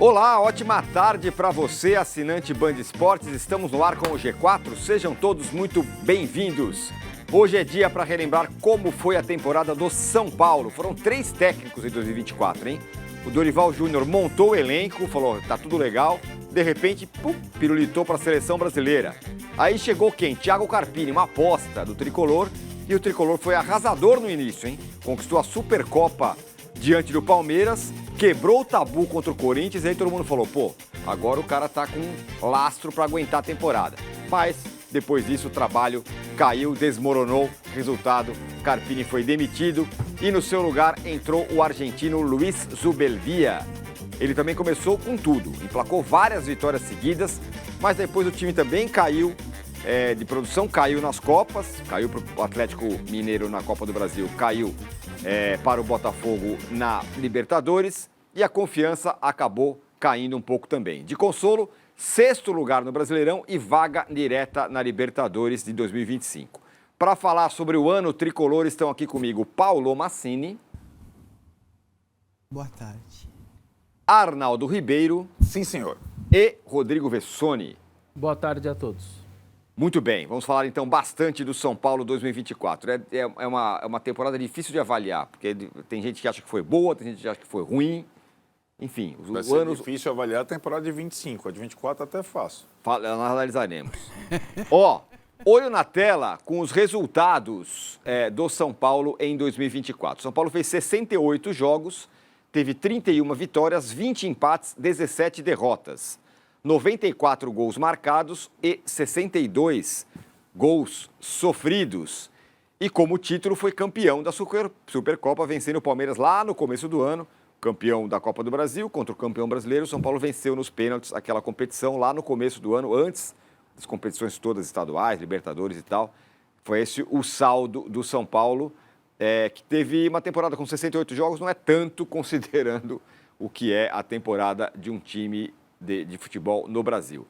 Olá, ótima tarde para você, assinante Band Esportes. Estamos no ar com o G4. Sejam todos muito bem-vindos. Hoje é dia para relembrar como foi a temporada do São Paulo. Foram 3 técnicos em 2024, hein? O Dorival Júnior montou o elenco, falou, tá tudo legal. De repente, pirulitou para a seleção brasileira. Aí chegou quem? Thiago Carpini, uma aposta do Tricolor. E o Tricolor foi arrasador no início, hein? Conquistou a Supercopa diante do Palmeiras, quebrou o tabu contra o Corinthians e aí todo mundo falou, agora o cara tá com lastro para aguentar a temporada. Mas, depois disso, o trabalho caiu, desmoronou, resultado, Carpini foi demitido e no seu lugar entrou o argentino Luiz Zubeldia. Ele também começou com tudo, emplacou várias vitórias seguidas, mas depois o time também caiu de produção, caiu nas Copas, caiu para o Atlético Mineiro na Copa do Brasil, caiu para o Botafogo na Libertadores e a confiança acabou caindo um pouco também. De consolo, 6º lugar no Brasileirão e vaga direta na Libertadores de 2025. Para falar sobre o ano tricolor, estão aqui comigo Paulo Massini. Boa tarde. Arnaldo Ribeiro. Sim, senhor. E Rodrigo Vessoni. Boa tarde a todos. Muito bem, vamos falar então bastante do São Paulo 2024. É uma temporada difícil de avaliar, porque tem gente que acha que foi boa, tem gente que acha que foi ruim. Enfim, Vai ser difícil avaliar a temporada de 25, a de 24 até fácil. Nós analisaremos. Olho na tela com os resultados do São Paulo em 2024. São Paulo fez 68 jogos, teve 31 vitórias, 20 empates, 17 derrotas. 94 gols marcados e 62 gols sofridos. E como título foi campeão da Supercopa, vencendo o Palmeiras lá no começo do ano, campeão da Copa do Brasil contra o campeão brasileiro. O São Paulo venceu nos pênaltis aquela competição lá no começo do ano, antes das competições todas estaduais, Libertadores e tal. Foi esse o saldo do São Paulo, que teve uma temporada com 68 jogos, não é tanto considerando o que é a temporada de um time de futebol no Brasil.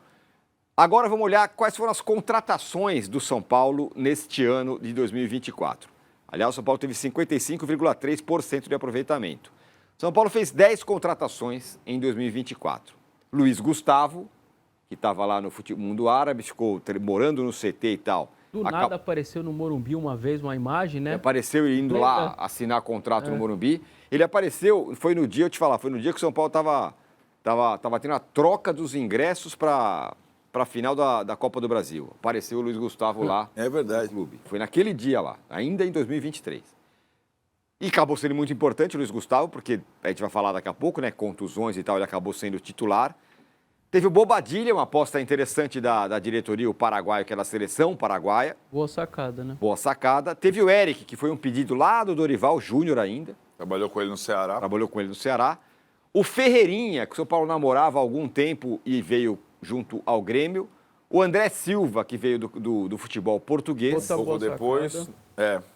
Agora vamos olhar quais foram as contratações do São Paulo neste ano de 2024. Aliás, o São Paulo teve 55,3% de aproveitamento. São Paulo fez 10 contratações em 2024. Luiz Gustavo, que estava lá no Mundo Árabe, ficou morando no CT e tal. Nada apareceu no Morumbi uma vez, uma imagem, né? Apareceu indo lá assinar contrato no Morumbi. Ele apareceu, foi no dia, eu te falar, foi no dia que o São Paulo Tava tendo a troca dos ingressos para a final da Copa do Brasil. Apareceu o Luiz Gustavo lá. É verdade. No clube. Foi naquele dia lá, ainda em 2023. E acabou sendo muito importante o Luiz Gustavo, porque a gente vai falar daqui a pouco, né? Contusões e tal, ele acabou sendo titular. Teve o Bobadilla, uma aposta interessante da diretoria, o paraguaio, que era a seleção paraguaia. Boa sacada, né? Boa sacada. Teve o Eric, que foi um pedido lá do Dorival Júnior ainda. Trabalhou com ele no Ceará. O Ferreirinha, que o São Paulo namorava há algum tempo e veio junto ao Grêmio. O André Silva, que veio do futebol português. Pouco depois,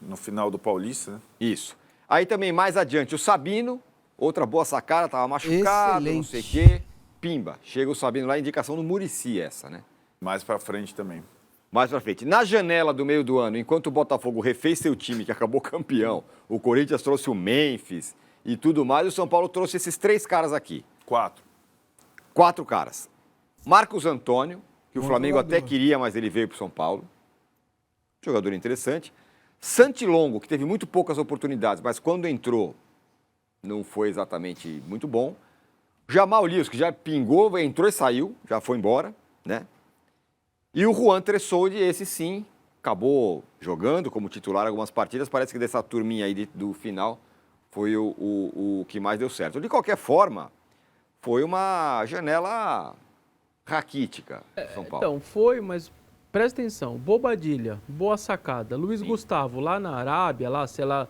no final do Paulista, né? Isso. Aí também mais adiante o Sabino, outra boa sacada, estava machucado, Excelente. Não sei o quê. Pimba, chega o Sabino lá, indicação do Muricy essa, né? Mais pra frente também. Mais pra frente. Na janela do meio do ano, enquanto o Botafogo refez seu time, que acabou campeão, o Corinthians trouxe o Memphis e tudo mais, o São Paulo trouxe esses 3 caras aqui. 4 caras. Marcos Antônio, que o Flamengo até queria, mas ele veio para o São Paulo. Jogador interessante. Santilongo, que teve muito poucas oportunidades, mas quando entrou, não foi exatamente muito bom. Jamal Lewis, que já pingou, entrou e saiu, já foi embora, né? E o Juan Tressoldi, esse sim, acabou jogando como titular algumas partidas. Parece que dessa turminha aí do final foi o que mais deu certo. De qualquer forma, foi uma janela raquítica, São Paulo. Então, foi, mas presta atenção. Bobadilla, boa sacada. Luiz Gustavo, lá na Arábia, lá, sei lá,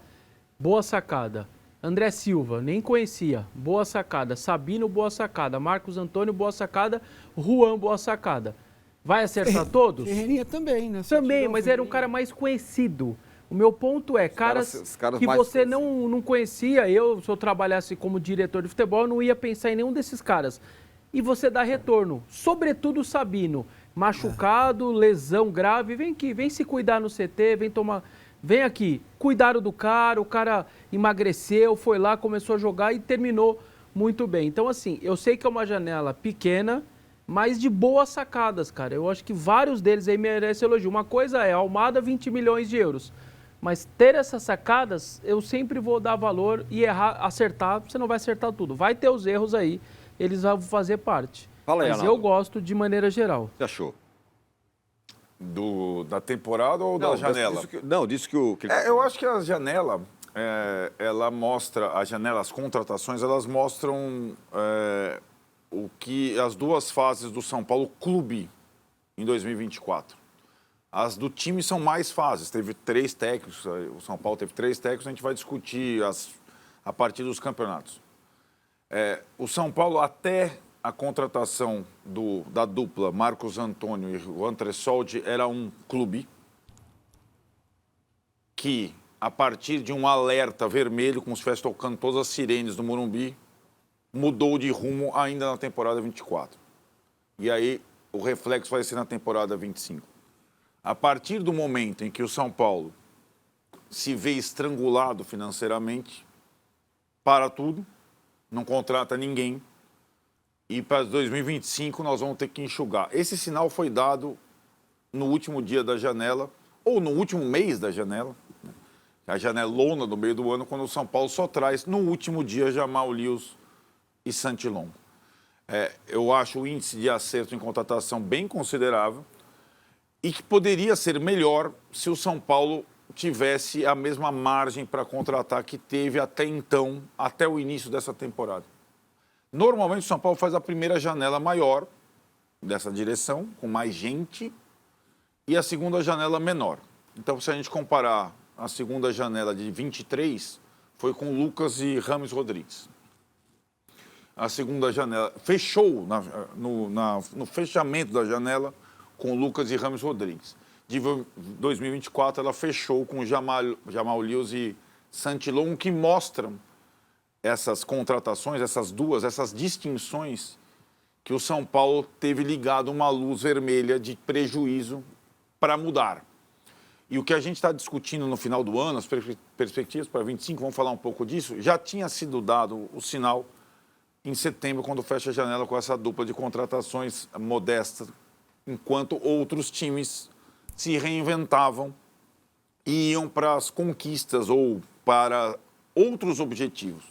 boa sacada. André Silva, nem conhecia, boa sacada. Sabino, boa sacada. Marcos Antônio, boa sacada. Juan, boa sacada. Vai acertar todos? Ferreirinha também, né? Também, mas era um cara mais conhecido. O meu ponto é, caras que você não conhecia, se eu trabalhasse como diretor de futebol, eu não ia pensar em nenhum desses caras. E você dá retorno, sobretudo o Sabino, machucado, lesão grave, vem aqui, vem se cuidar no CT, vem aqui. Cuidaram do cara, o cara emagreceu, foi lá, começou a jogar e terminou muito bem. Então, assim, eu sei que é uma janela pequena, mas de boas sacadas, cara. Eu acho que vários deles aí merecem elogio. Uma coisa é Almada, 20 milhões de euros. Mas ter essas sacadas, eu sempre vou dar valor e acertar, você não vai acertar tudo. Vai ter os erros aí, eles vão fazer parte. Fala aí, mas Arnaldo. eu gosto de maneira geral. O que você achou? Da temporada ou da janela? Disse que o... Eu acho que a janela, ela mostra, as contratações, elas mostram o que as duas fases do São Paulo Clube em 2024. As do time são mais fases, teve 3 técnicos, o São Paulo teve 3 técnicos, a gente vai discutir a partir dos campeonatos. O São Paulo, até a contratação da dupla Marcos Antônio e Juan Tressoldi, era um clube que, a partir de um alerta vermelho, como se estivesse tocando todas as sirenes do Morumbi, mudou de rumo ainda na temporada 24. E aí o reflexo vai ser na temporada 25. A partir do momento em que o São Paulo se vê estrangulado financeiramente, para tudo, não contrata ninguém, e para 2025 nós vamos ter que enxugar. Esse sinal foi dado no último dia da janela, ou no último mês da janela, a janelona do meio do ano, quando o São Paulo só traz, no último dia, Jamal Lewis e Santilon. Eu acho o índice de acerto em contratação bem considerável e que poderia ser melhor se o São Paulo tivesse a mesma margem para contratar que teve até então, até o início dessa temporada. Normalmente o São Paulo faz a primeira janela maior dessa direção, com mais gente, e a segunda janela menor. Então, se a gente comparar a segunda janela de 23, foi com Lucas e Rames Rodrigues. A segunda janela fechou no fechamento da janela com Lucas e Rames Rodrigues. De 2024, ela fechou com Jamal Lewis e Santilon, que mostram essas contratações, essas distinções que o São Paulo teve ligado uma luz vermelha de prejuízo para mudar. E o que a gente está discutindo no final do ano, as perspectivas para 25, vamos falar um pouco disso, já tinha sido dado o sinal em setembro, quando fecha a janela com essa dupla de contratações modestas, enquanto outros times se reinventavam e iam para as conquistas ou para outros objetivos.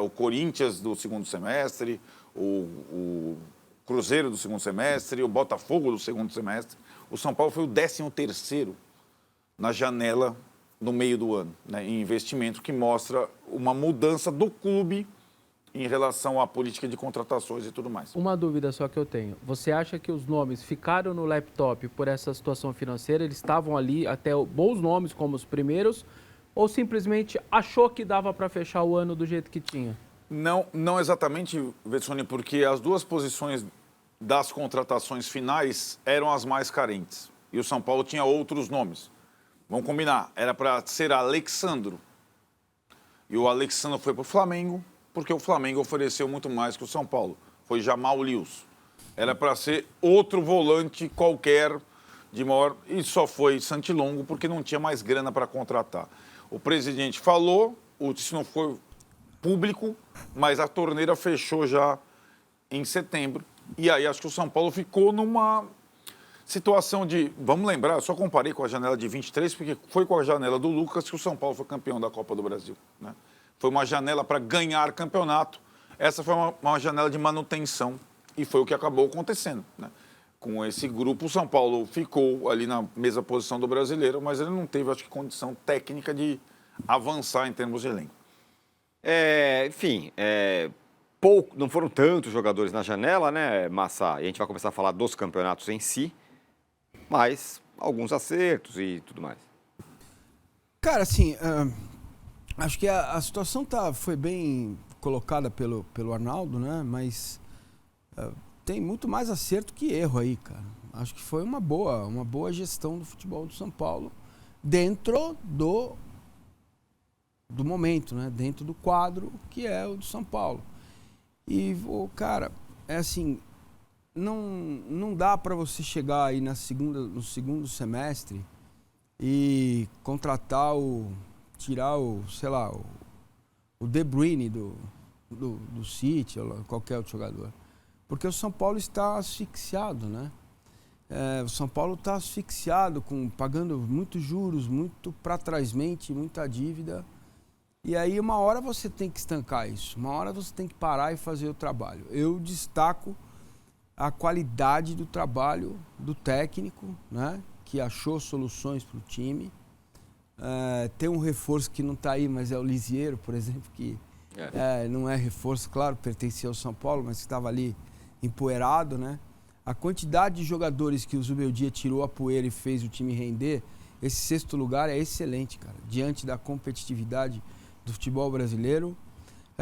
O Corinthians do segundo semestre, o Cruzeiro do segundo semestre, o Botafogo do segundo semestre. O São Paulo foi o 13º na janela no meio do ano, em investimento, que mostra uma mudança do clube em relação à política de contratações e tudo mais. Uma dúvida só que eu tenho. Você acha que os nomes ficaram no laptop por essa situação financeira? Eles estavam ali, até bons nomes como os primeiros, ou simplesmente achou que dava para fechar o ano do jeito que tinha? Não exatamente, Vetsoni, porque as duas posições das contratações finais eram as mais carentes. E o São Paulo tinha outros nomes. Vamos combinar, era para ser Alexandro. E o Alexandro foi para o Flamengo, porque o Flamengo ofereceu muito mais que o São Paulo. Foi Jamal Lewis. Era para ser outro volante qualquer de maior, e só foi Santilongo porque não tinha mais grana para contratar. O presidente falou, isso não foi público, mas a torneira fechou já em setembro. E aí acho que o São Paulo ficou numa situação de... Vamos lembrar, eu só comparei com a janela de 23, porque foi com a janela do Lucas que o São Paulo foi campeão da Copa do Brasil. Foi uma janela para ganhar campeonato. Essa foi uma janela de manutenção e foi o que acabou acontecendo. Com esse grupo, o São Paulo ficou ali na mesma posição do Brasileiro, mas ele não teve, acho que, condição técnica de avançar em termos de elenco. Não foram tantos jogadores na janela, né, Massa? E a gente vai começar a falar dos campeonatos em si, mas alguns acertos e tudo mais. Cara, assim, acho que a situação foi bem colocada pelo Arnaldo, né? Mas tem muito mais acerto que erro aí, cara. Acho que foi uma boa gestão do futebol do São Paulo dentro do momento, né? Dentro do quadro que é o do São Paulo. E, cara, é assim, não dá para você chegar aí no segundo semestre e contratar tirar o De Bruyne do City, ou qualquer outro jogador. Porque o São Paulo está asfixiado, né? O São Paulo está asfixiado, pagando muitos juros, muito para trás-mente, muita dívida. E aí uma hora você tem que estancar isso, uma hora você tem que parar e fazer o trabalho. Eu destaco a qualidade do trabalho do técnico, né? Que achou soluções para o time. Tem um reforço que não está aí, mas é o Lisieiro, por exemplo, que não é reforço, claro, pertencia ao São Paulo, mas estava ali empoeirado, né? A quantidade de jogadores que o Zubeldia tirou a poeira e fez o time render, esse 6º lugar é excelente, cara, diante da competitividade do futebol brasileiro.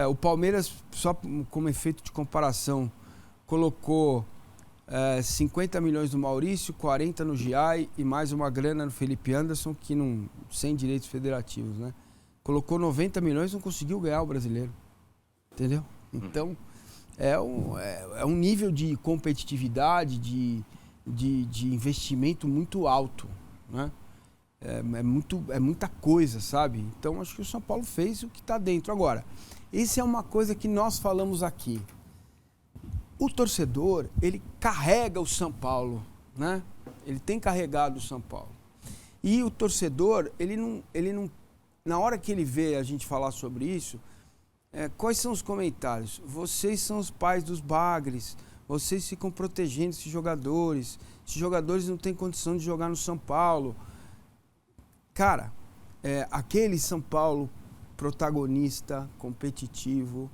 O Palmeiras, só como efeito de comparação, colocou 50 milhões no Maurício, 40 no Giai e mais uma grana no Felipe Anderson, que não, sem direitos federativos, né? Colocou 90 milhões e não conseguiu ganhar o brasileiro. Entendeu? Então, é um nível de competitividade, de investimento muito alto, né? É muita coisa, sabe? Então, acho que o São Paulo fez o que está dentro. Agora, isso é uma coisa que nós falamos aqui. O torcedor, ele carrega o São Paulo, né? Ele tem carregado o São Paulo. E o torcedor, ele não na hora que ele vê a gente falar sobre isso, quais são os comentários? Vocês são os pais dos bagres, vocês ficam protegendo esses jogadores não têm condição de jogar no São Paulo. Cara, aquele São Paulo protagonista, competitivo,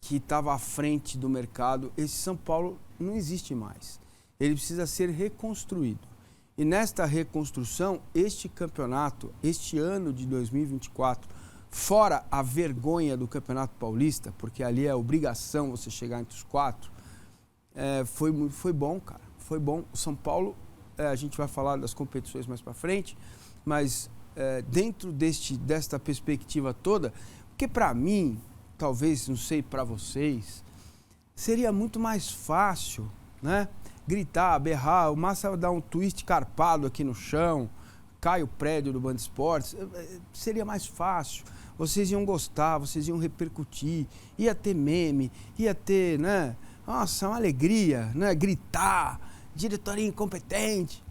que estava à frente do mercado, esse São Paulo não existe mais. Ele precisa ser reconstruído. E nesta reconstrução, este campeonato, este ano de 2024, fora a vergonha do Campeonato Paulista, porque ali é obrigação você chegar entre os 4, foi bom, cara. Foi bom. O São Paulo, a gente vai falar das competições mais para frente, mas dentro desta perspectiva toda, porque para mim, talvez, não sei para vocês, seria muito mais fácil, né? Gritar, berrar, o Massa vai dar um twist carpado aqui no chão, cai o prédio do Band Esportes, seria mais fácil. Vocês iam gostar, vocês iam repercutir, ia ter meme, ia ter, né? Nossa, uma alegria, né? Gritar, diretoria incompetente.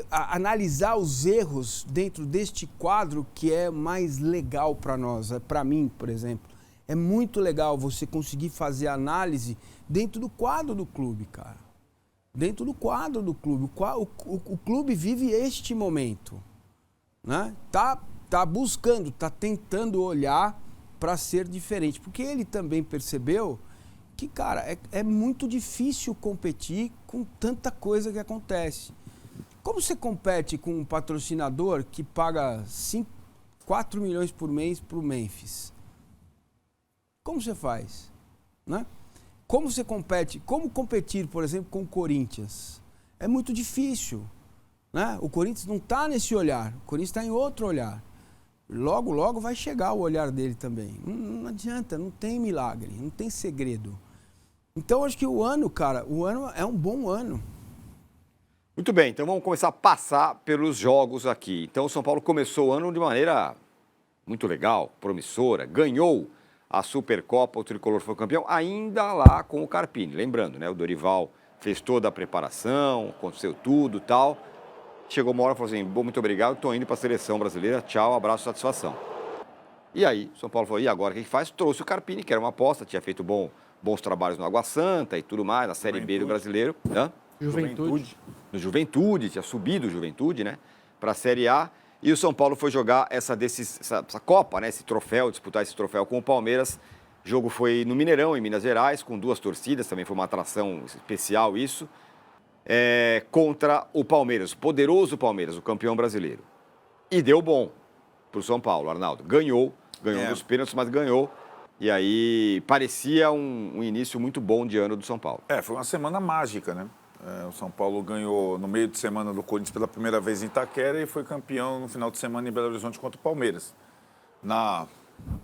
Analisar os erros dentro deste quadro que é mais legal para nós, para mim, por exemplo. É muito legal você conseguir fazer análise dentro do quadro do clube, cara. Dentro do quadro do clube. O clube vive este momento, né? Tá buscando, tá tentando olhar para ser diferente. Porque ele também percebeu que, cara, é muito difícil competir com tanta coisa que acontece. Como você compete com um patrocinador que paga 4 milhões por mês para o Memphis? Como você faz? Né? Como você compete? Como competir, por exemplo, com o Corinthians? É muito difícil. Né? O Corinthians não está nesse olhar, o Corinthians está em outro olhar. Logo, logo vai chegar o olhar dele também. Não adianta, não tem milagre, não tem segredo. Então, acho que o ano é um bom ano. Muito bem, então vamos começar a passar pelos jogos aqui. Então o São Paulo começou o ano de maneira muito legal, promissora, ganhou a Supercopa, o Tricolor foi campeão, ainda lá com o Carpini. Lembrando, né, o Dorival fez toda a preparação, aconteceu tudo e tal. Chegou uma hora e falou assim, bom, muito obrigado, estou indo para a seleção brasileira, tchau, abraço, satisfação. E aí, o São Paulo falou, e agora o que faz? Trouxe o Carpini, que era uma aposta, tinha feito bons trabalhos no Água Santa e tudo mais, na Série B do Brasileiro. Juventude. No Juventude, tinha subido o Juventude, né, para a Série A. E o São Paulo foi jogar essa Copa, né, esse troféu, disputar esse troféu com o Palmeiras. O jogo foi no Mineirão, em Minas Gerais, com 2 torcidas, também foi uma atração especial isso. Contra o Palmeiras, o poderoso Palmeiras, o campeão brasileiro. E deu bom para o São Paulo, Arnaldo. Ganhou nos pênaltis, mas ganhou. E aí parecia um início muito bom de ano do São Paulo. Foi uma semana mágica, né? O São Paulo ganhou no meio de semana do Corinthians pela primeira vez em Itaquera e foi campeão no final de semana em Belo Horizonte contra o Palmeiras. Na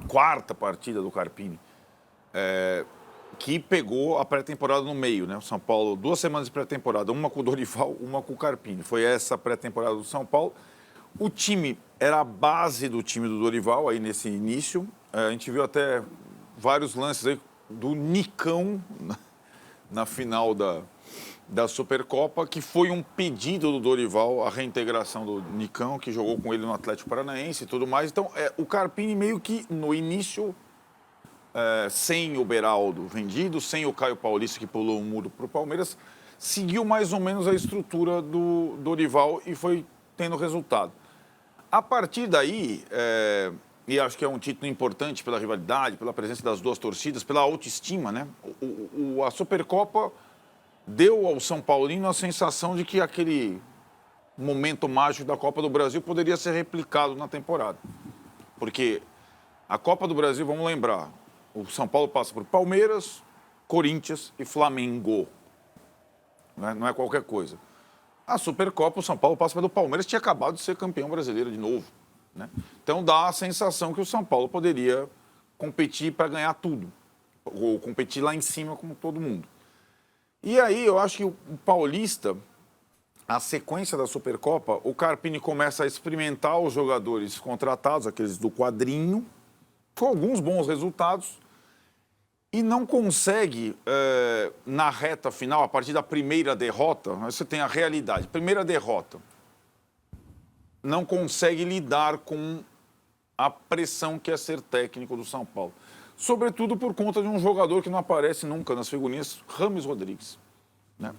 4ª partida do Carpini, que pegou a pré-temporada no meio, né? O São Paulo, 2 semanas de pré-temporada, uma com o Dorival, uma com o Carpini. Foi essa pré-temporada do São Paulo. O time era a base do time do Dorival aí nesse início. A gente viu até vários lances aí do Nicão na final da Supercopa, que foi um pedido do Dorival, a reintegração do Nicão, que jogou com ele no Atlético Paranaense e tudo mais. Então, o Carpini meio que, no início, sem o Beraldo vendido, sem o Caio Paulista, que pulou um muro para o Palmeiras, seguiu mais ou menos a estrutura do Dorival e foi tendo resultado. A partir daí, e acho que é um título importante pela rivalidade, pela presença das duas torcidas, pela autoestima, né? A Supercopa deu ao São Paulino a sensação de que aquele momento mágico da Copa do Brasil poderia ser replicado na temporada. Porque a Copa do Brasil, vamos lembrar, o São Paulo passa por Palmeiras, Corinthians e Flamengo. Não é qualquer coisa. A Supercopa, o São Paulo passa pelo Palmeiras, tinha acabado de ser campeão brasileiro de novo, né? Então dá a sensação que o São Paulo poderia competir para ganhar tudo, ou competir lá em cima como todo mundo. E aí eu acho que o Paulista, a sequência da Supercopa, o Carpini começa a experimentar os jogadores contratados, aqueles do quadrinho, com alguns bons resultados, e não consegue, na reta final, a partir da primeira derrota, você tem a realidade, primeira derrota, não consegue lidar com a pressão que é ser técnico do São Paulo. Sobretudo por conta de um jogador que não aparece nunca nas figurinhas, Rames Rodrigues, né?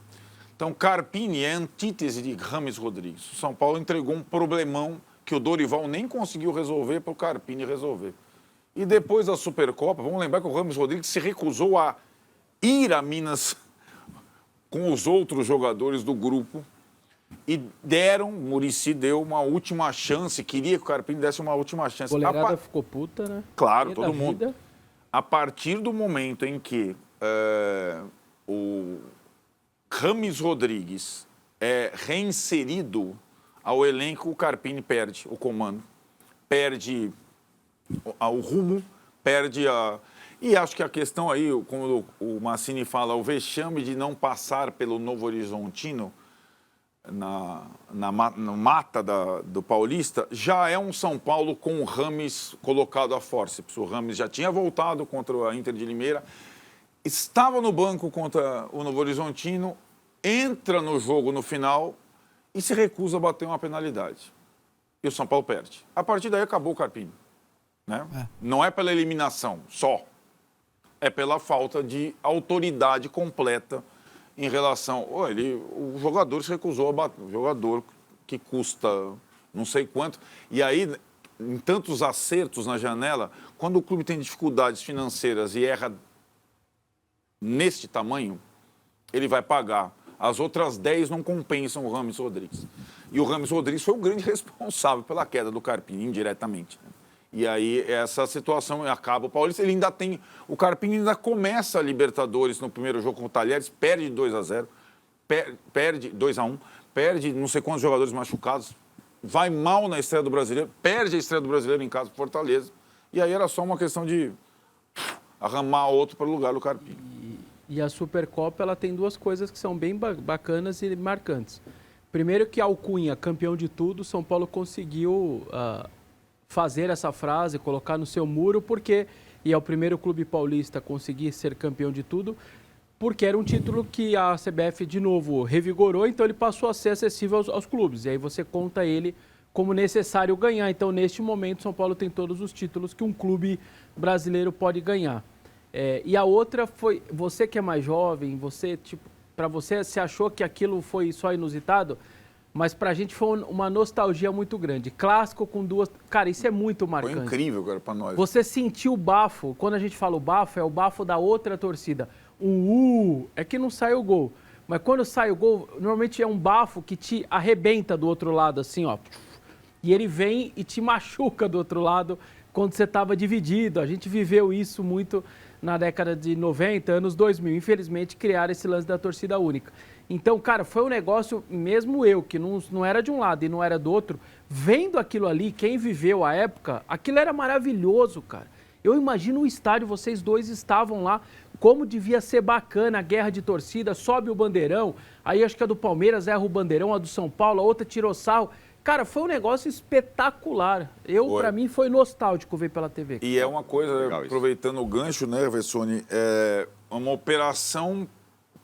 Então, Carpini é a antítese de Rames Rodrigues. O São Paulo entregou um problemão que o Dorival nem conseguiu resolver para o Carpini resolver. E depois da Supercopa, vamos lembrar que o Rames Rodrigues se recusou a ir a Minas com os outros jogadores do grupo e o Muricy deu uma última chance, queria que o Carpini desse uma última chance. A goleirada ficou puta, né? Claro, todo mundo. A partir do momento em que o Rames Rodrigues é reinserido ao elenco, o Carpini perde o comando, perde o rumo, perde a... E acho que a questão aí, como o Massini fala, o vexame de não passar pelo Novo Horizontino na mata do Paulista, já é um São Paulo com o Rames colocado a fórceps. O Rames já tinha voltado contra a Inter de Limeira, estava no banco contra o Novo Horizontino, entra no jogo no final e se recusa a bater uma penalidade. E o São Paulo perde. A partir daí acabou o Carpini, né? Não é pela eliminação só, é pela falta de autoridade completa em relação... o jogador se recusou a bater, o jogador que custa não sei quanto. E aí, em tantos acertos na janela, quando o clube tem dificuldades financeiras e erra neste tamanho, ele vai pagar. As outras 10 não compensam o Rames Rodrigues. E o Rames Rodrigues foi o grande responsável pela queda do Carpini, indiretamente, né? E aí essa situação acaba. O Paulista, ele ainda tem... O Carpini ainda começa a Libertadores no primeiro jogo com o Talheres, perde 2-0, perde 2-1, perde não sei quantos jogadores machucados, vai mal na estreia do Brasileiro, perde a estreia do Brasileiro em casa para Fortaleza. E aí era só uma questão de arramar outro para o lugar do Carpini. E a Supercopa, ela tem duas coisas que são bem bacanas e marcantes. Primeiro que a Alcunha, campeão de tudo, São Paulo conseguiu... fazer essa frase, colocar no seu muro, porque, e é o primeiro clube paulista a conseguir ser campeão de tudo, porque era um título que a CBF, de novo, revigorou, então ele passou a ser acessível aos clubes, e aí você conta ele como necessário ganhar. Então, neste momento, São Paulo tem todos os títulos que um clube brasileiro pode ganhar. E a outra foi, você que é mais jovem, para você, você achou que aquilo foi só inusitado? Mas pra gente foi uma nostalgia muito grande. Clássico com duas... Cara, isso é muito marcante. Foi incrível, cara, pra nós. Você sentiu o bafo. Quando a gente fala o bafo, é o bafo da outra torcida. É que não sai o gol. Mas quando sai o gol, normalmente é um bafo que te arrebenta do outro lado, assim, ó. E ele vem e te machuca do outro lado quando você estava dividido. A gente viveu isso muito na década de 90, anos 2000. Infelizmente, criaram esse lance da torcida única. Então, cara, foi um negócio, mesmo eu, que não era de um lado e não era do outro, vendo aquilo ali, quem viveu a época, aquilo era maravilhoso, cara. Eu imagino o estádio, vocês dois estavam lá, como devia ser bacana a guerra de torcida, sobe o bandeirão, aí acho que a do Palmeiras erra o bandeirão, a do São Paulo, a outra tirou sarro. Cara, foi um negócio espetacular. Pra mim, foi nostálgico ver pela TV. E é uma coisa, aproveitando o gancho, né, Vessone, é uma operação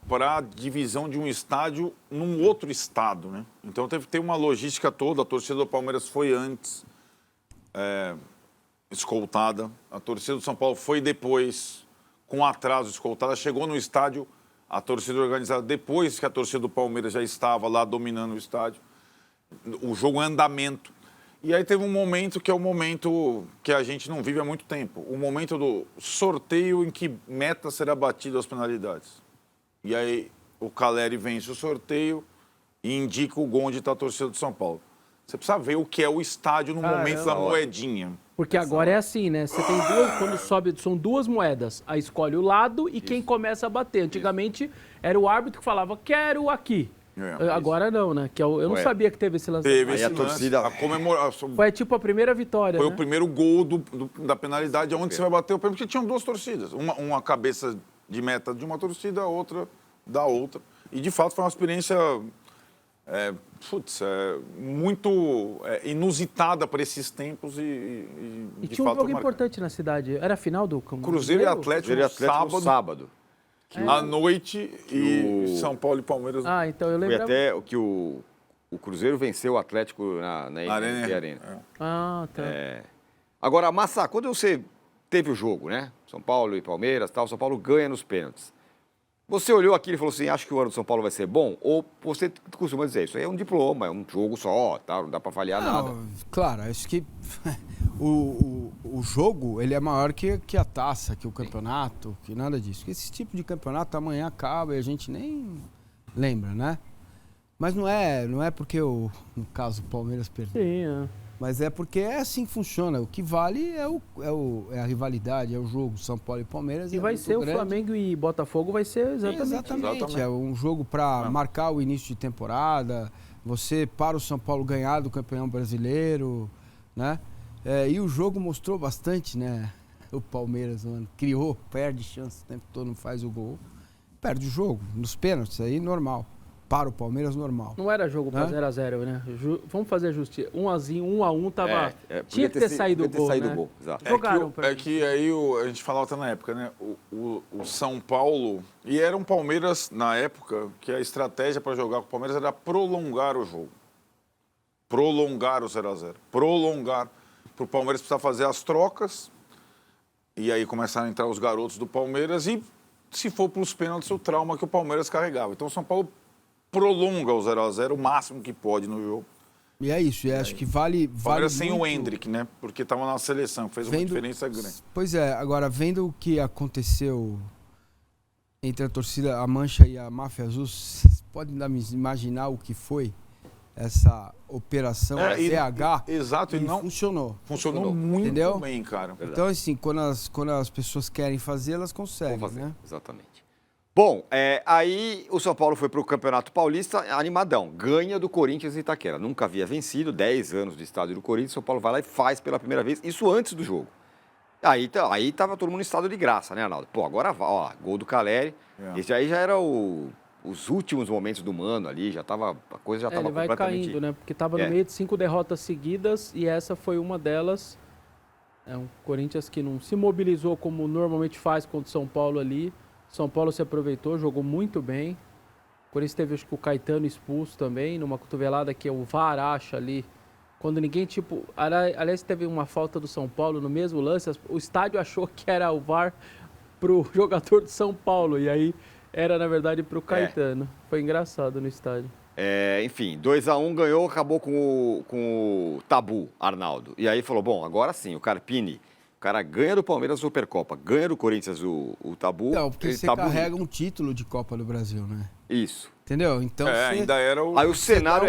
para divisão de um estádio num outro estado, né? Então teve que ter uma logística toda. A torcida do Palmeiras foi antes escoltada. A torcida do São Paulo foi depois, com atraso, escoltada. Chegou no estádio, a torcida organizada, depois que a torcida do Palmeiras já estava lá dominando o estádio. O jogo em andamento. E aí teve um momento que é o momento que a gente não vive há muito tempo. O momento do sorteio em que meta será batida as penalidades. E aí o Caleri vence o sorteio e indica o gol onde está a torcida do São Paulo. Você precisa ver o que é o estádio no momento da moedinha. Porque agora é assim, né? Você tem quando sobe, são 2 moedas. Aí escolhe o lado e quem começa a bater. Antigamente era o árbitro que falava, quero aqui. Agora não, né? Que eu não sabia que teve esse lance. Teve esse torcida. A comemoração. Foi tipo a primeira vitória. Foi né? O primeiro gol da penalidade, onde você vai bater o pênalti, porque tinham 2 torcidas. Uma cabeça de meta de uma torcida, a outra da outra. E de fato foi uma experiência muito inusitada para esses tempos e tinha um jogo importante na cidade. Era a final do Cruzeiro e Atlético no sábado. À noite e São Paulo e Palmeiras. Então eu lembro. Foi até que o Cruzeiro venceu o Atlético na Arena. Tá. Agora, Massa, quando você teve o jogo, né? São Paulo e Palmeiras, tal, São Paulo ganha nos pênaltis. Você olhou aquilo e falou assim, acho que o ano do São Paulo vai ser bom? Ou você costuma dizer, isso aí é um diploma, é um jogo só, tá? Não dá para falhar nada. Claro, acho que o jogo ele é maior que a taça, que o campeonato, que nada disso. Esse tipo de campeonato amanhã acaba e a gente nem lembra, né? Mas não é porque, no caso, o Palmeiras perdeu. Sim, Mas é porque é assim que funciona. O que vale é a rivalidade, é o jogo São Paulo e Palmeiras. E vai ser o Flamengo e Botafogo, vai ser exatamente. É um jogo para marcar o início de temporada. Você para o São Paulo ganhar do campeão brasileiro, né? E o jogo mostrou bastante, né? O Palmeiras, mano, perde chance o tempo todo, não faz o gol. Perde o jogo, nos pênaltis, aí normal. Para o Palmeiras, normal. Não era jogo para 0x0, né? Vamos fazer a justiça. 1x1 tava... Tinha que ter saído o gol, né? Gol, exato. Jogaram que aí a gente falava até na época, né? O São Paulo... E era um Palmeiras, na época, que a estratégia para jogar com o Palmeiras era prolongar o jogo. Prolongar o 0x0. Prolongar. Para o Palmeiras precisar fazer as trocas. E aí começaram a entrar os garotos do Palmeiras. E, se for para os pênaltis, o trauma que o Palmeiras carregava. Então, o São Paulo prolonga o 0x0 o máximo que pode no jogo. E é isso, acho que vale Palmeiras sem muito... o Hendrick, né? Porque estava na seleção, fez uma diferença grande. Pois é, agora vendo o que aconteceu entre a torcida, a Mancha e a Máfia Azul, vocês podem imaginar o que foi essa operação ZH? Exato, e não funcionou. Funcionou muito bem, cara. Então, assim, quando as pessoas querem fazer, elas conseguem, né? Exatamente. Bom, aí o São Paulo foi para o Campeonato Paulista animadão. Ganha do Corinthians em Itaquera. Nunca havia vencido, 10 anos de estádio do Corinthians. O São Paulo vai lá e faz pela primeira vez, isso antes do jogo. Aí tava todo mundo em estado de graça, né, Arnaldo? Pô, agora vai, ó, gol do Caleri. Esse aí já era os últimos momentos do Mano ali, a coisa já estava completamente... Ele vai caindo, né? Porque estava no meio de 5 derrotas seguidas e essa foi uma delas. É um Corinthians que não se mobilizou como normalmente faz contra o São Paulo ali. São Paulo se aproveitou, jogou muito bem. O Corinthians teve, acho que o Caetano expulso também, numa cotovelada que o VAR acha ali. Quando ninguém, aliás, teve uma falta do São Paulo no mesmo lance, o estádio achou que era o VAR pro jogador do São Paulo, e aí era, na verdade, pro Caetano. Foi engraçado no estádio. Enfim, 2x1 ganhou, acabou com o tabu, Arnaldo. E aí falou, bom, agora sim, o Carpini... O cara ganha do Palmeiras a Supercopa, ganha do Corinthians o tabu. Não, porque você carrega um título de Copa do Brasil, né? Isso. Entendeu? Então ainda era o... Aí o cenário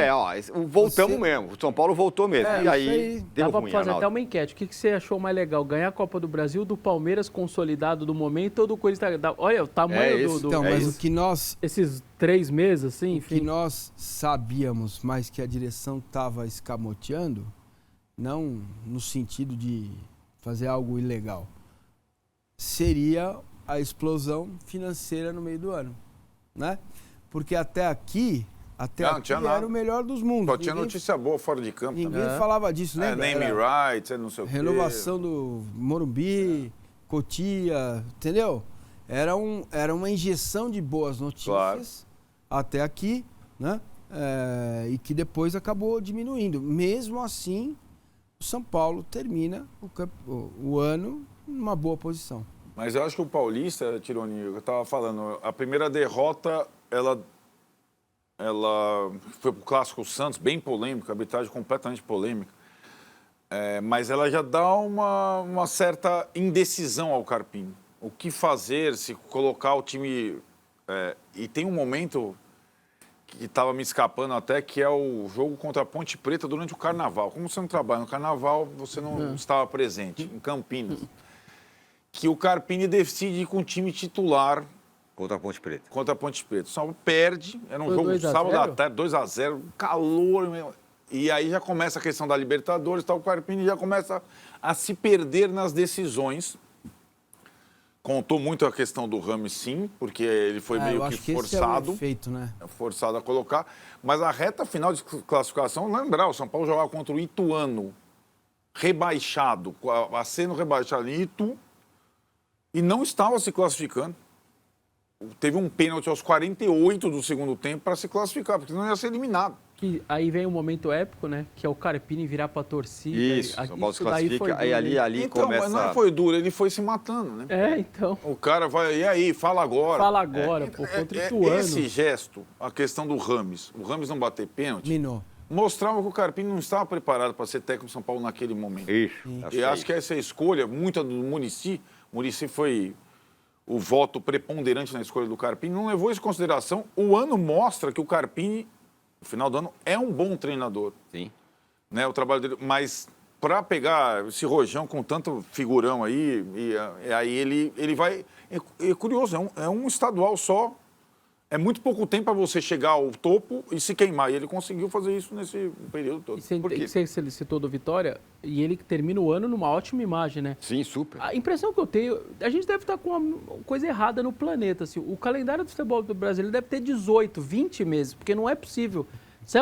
voltamos mesmo. O São Paulo voltou mesmo. E aí deu dá ruim, pra fazer até uma enquete. O que você achou mais legal? Ganhar a Copa do Brasil do Palmeiras consolidado do momento ou do Corinthians? Olha o tamanho do... Então, mas o que nós... Esses 3 meses, assim, enfim. O que nós sabíamos, mas que a direção estava escamoteando, não no sentido de fazer algo ilegal, seria a explosão financeira no meio do ano, né? Porque até aqui até aqui era o melhor dos mundos. Só tinha notícia boa fora de campo. Ninguém falava disso, né? Name rights, não sei o quê. Renovação do Morumbi, Cotia, entendeu? Era uma injeção de boas notícias até aqui, né? E que depois acabou diminuindo. Mesmo assim, o São Paulo termina o ano numa boa posição. Mas eu acho que o Paulista, Tironi, eu estava falando, a primeira derrota, ela foi pro Clássico Santos, bem polêmica, arbitragem completamente polêmica, mas ela já dá uma certa indecisão ao Carpini. O que fazer, se colocar o time... e tem um momento que estava me escapando até, que é o jogo contra a Ponte Preta durante o Carnaval. Como você não trabalha no Carnaval, você não estava presente, em Campinas. Que o Carpini decide ir com o time titular... Contra a Ponte Preta. Contra a Ponte Preta. O São Paulo perde, era um jogo sábado à tarde, 2-0, calor mesmo. E aí já começa a questão da Libertadores, o Carpini já começa a se perder nas decisões. Contou muito a questão do Rames, sim, porque ele foi meio que forçado. Esse é o efeito, né? Forçado a colocar. Mas a reta final de classificação, lembrar, o São Paulo jogava contra o Ituano, rebaixado, sendo rebaixado em Itu, e não estava se classificando. Teve um pênalti aos 48 do segundo tempo para se classificar, porque senão ia ser eliminado. Aí vem um momento épico, né? Que é o Carpini virar para a torcida. Isso, São Paulo se classifica, aí ali então, começa... Mas não foi duro, ele foi se matando, né? Então. O cara vai, e aí, fala agora. Fala agora, contra o Ituano. Esse gesto, a questão do Rames, o Rames não bater pênalti... Minou. Mostrava que o Carpini não estava preparado para ser técnico do São Paulo naquele momento. Isso. E acho que essa escolha, muita do Muricy foi o voto preponderante na escolha do Carpini, não levou isso em consideração. O ano mostra que o Carpini, no final do ano, é um bom treinador. Sim. Né, o trabalho dele, mas para pegar esse rojão com tanto figurão aí, e aí ele vai... É curioso, é um estadual só. É muito pouco tempo para você chegar ao topo e se queimar. E ele conseguiu fazer isso nesse período todo. Você citou do Vitória, e ele termina o ano numa ótima imagem, né? Sim, super. A impressão que eu tenho, a gente deve estar com uma coisa errada no planeta. Assim, o calendário do futebol brasileiro deve ter 18, 20 meses, porque não é possível.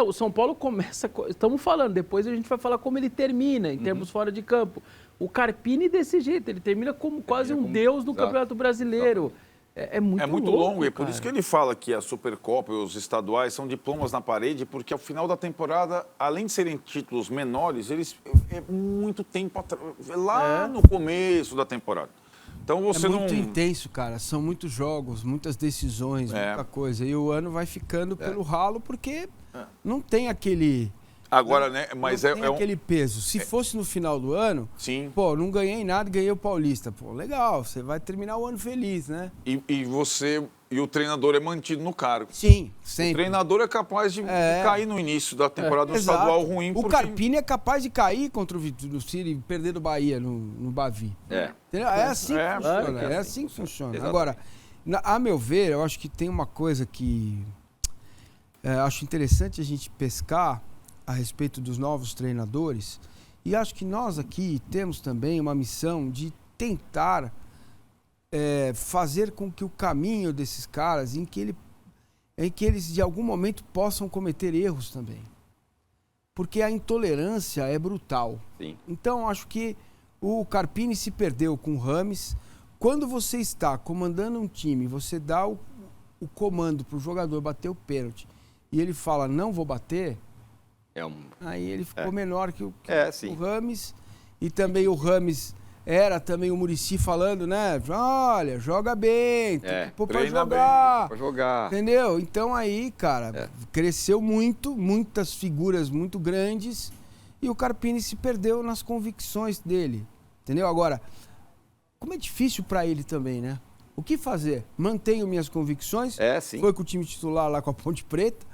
O São Paulo começa, estamos falando, depois a gente vai falar como ele termina, em termos fora de campo. O Carpini desse jeito, ele termina como quase um deus no Campeonato Brasileiro. É muito longo, e é por cara. Isso que ele fala que a Supercopa e os estaduais são diplomas na parede, porque ao final da temporada, além de serem títulos menores, eles é muito tempo lá no começo da temporada. Então você é muito intenso, cara. São muitos jogos, muitas decisões, muita coisa. E o ano vai ficando pelo ralo porque não tem aquele... Agora, né? Mas não tem aquele peso. Se fosse no final do ano, pô, não ganhei nada, ganhei o Paulista. Pô, legal, você vai terminar o ano feliz, né? E o treinador é mantido no cargo. Sim, sempre. O treinador é capaz de cair no início da temporada do estadual ruim. O Carpini é capaz de cair contra o Ciro e perder do Bahia no Bavi. Entendeu? É assim que funciona. É assim que funciona. Agora, a meu ver, eu acho que tem uma coisa que acho interessante a gente pescar a respeito dos novos treinadores, e acho que nós aqui temos também uma missão de tentar fazer com que o caminho desses caras, em que eles de algum momento possam cometer erros também. Porque a intolerância é brutal. Sim. Então, acho que o Carpini se perdeu com o Rames. Quando você está comandando um time, você dá o comando para o jogador bater o pênalti, e ele fala, não vou bater... Aí ele ficou menor que o Rames. E também o Rames era também o Muricy falando, né? Olha, joga bem, tem que pôr pra jogar. Entendeu? Então aí, cara, cresceu muito, muitas figuras muito grandes, e o Carpini se perdeu nas convicções dele. Entendeu? Agora, como é difícil pra ele também, né? O que fazer? Mantenho minhas convicções. Foi com o time titular lá com a Ponte Preta.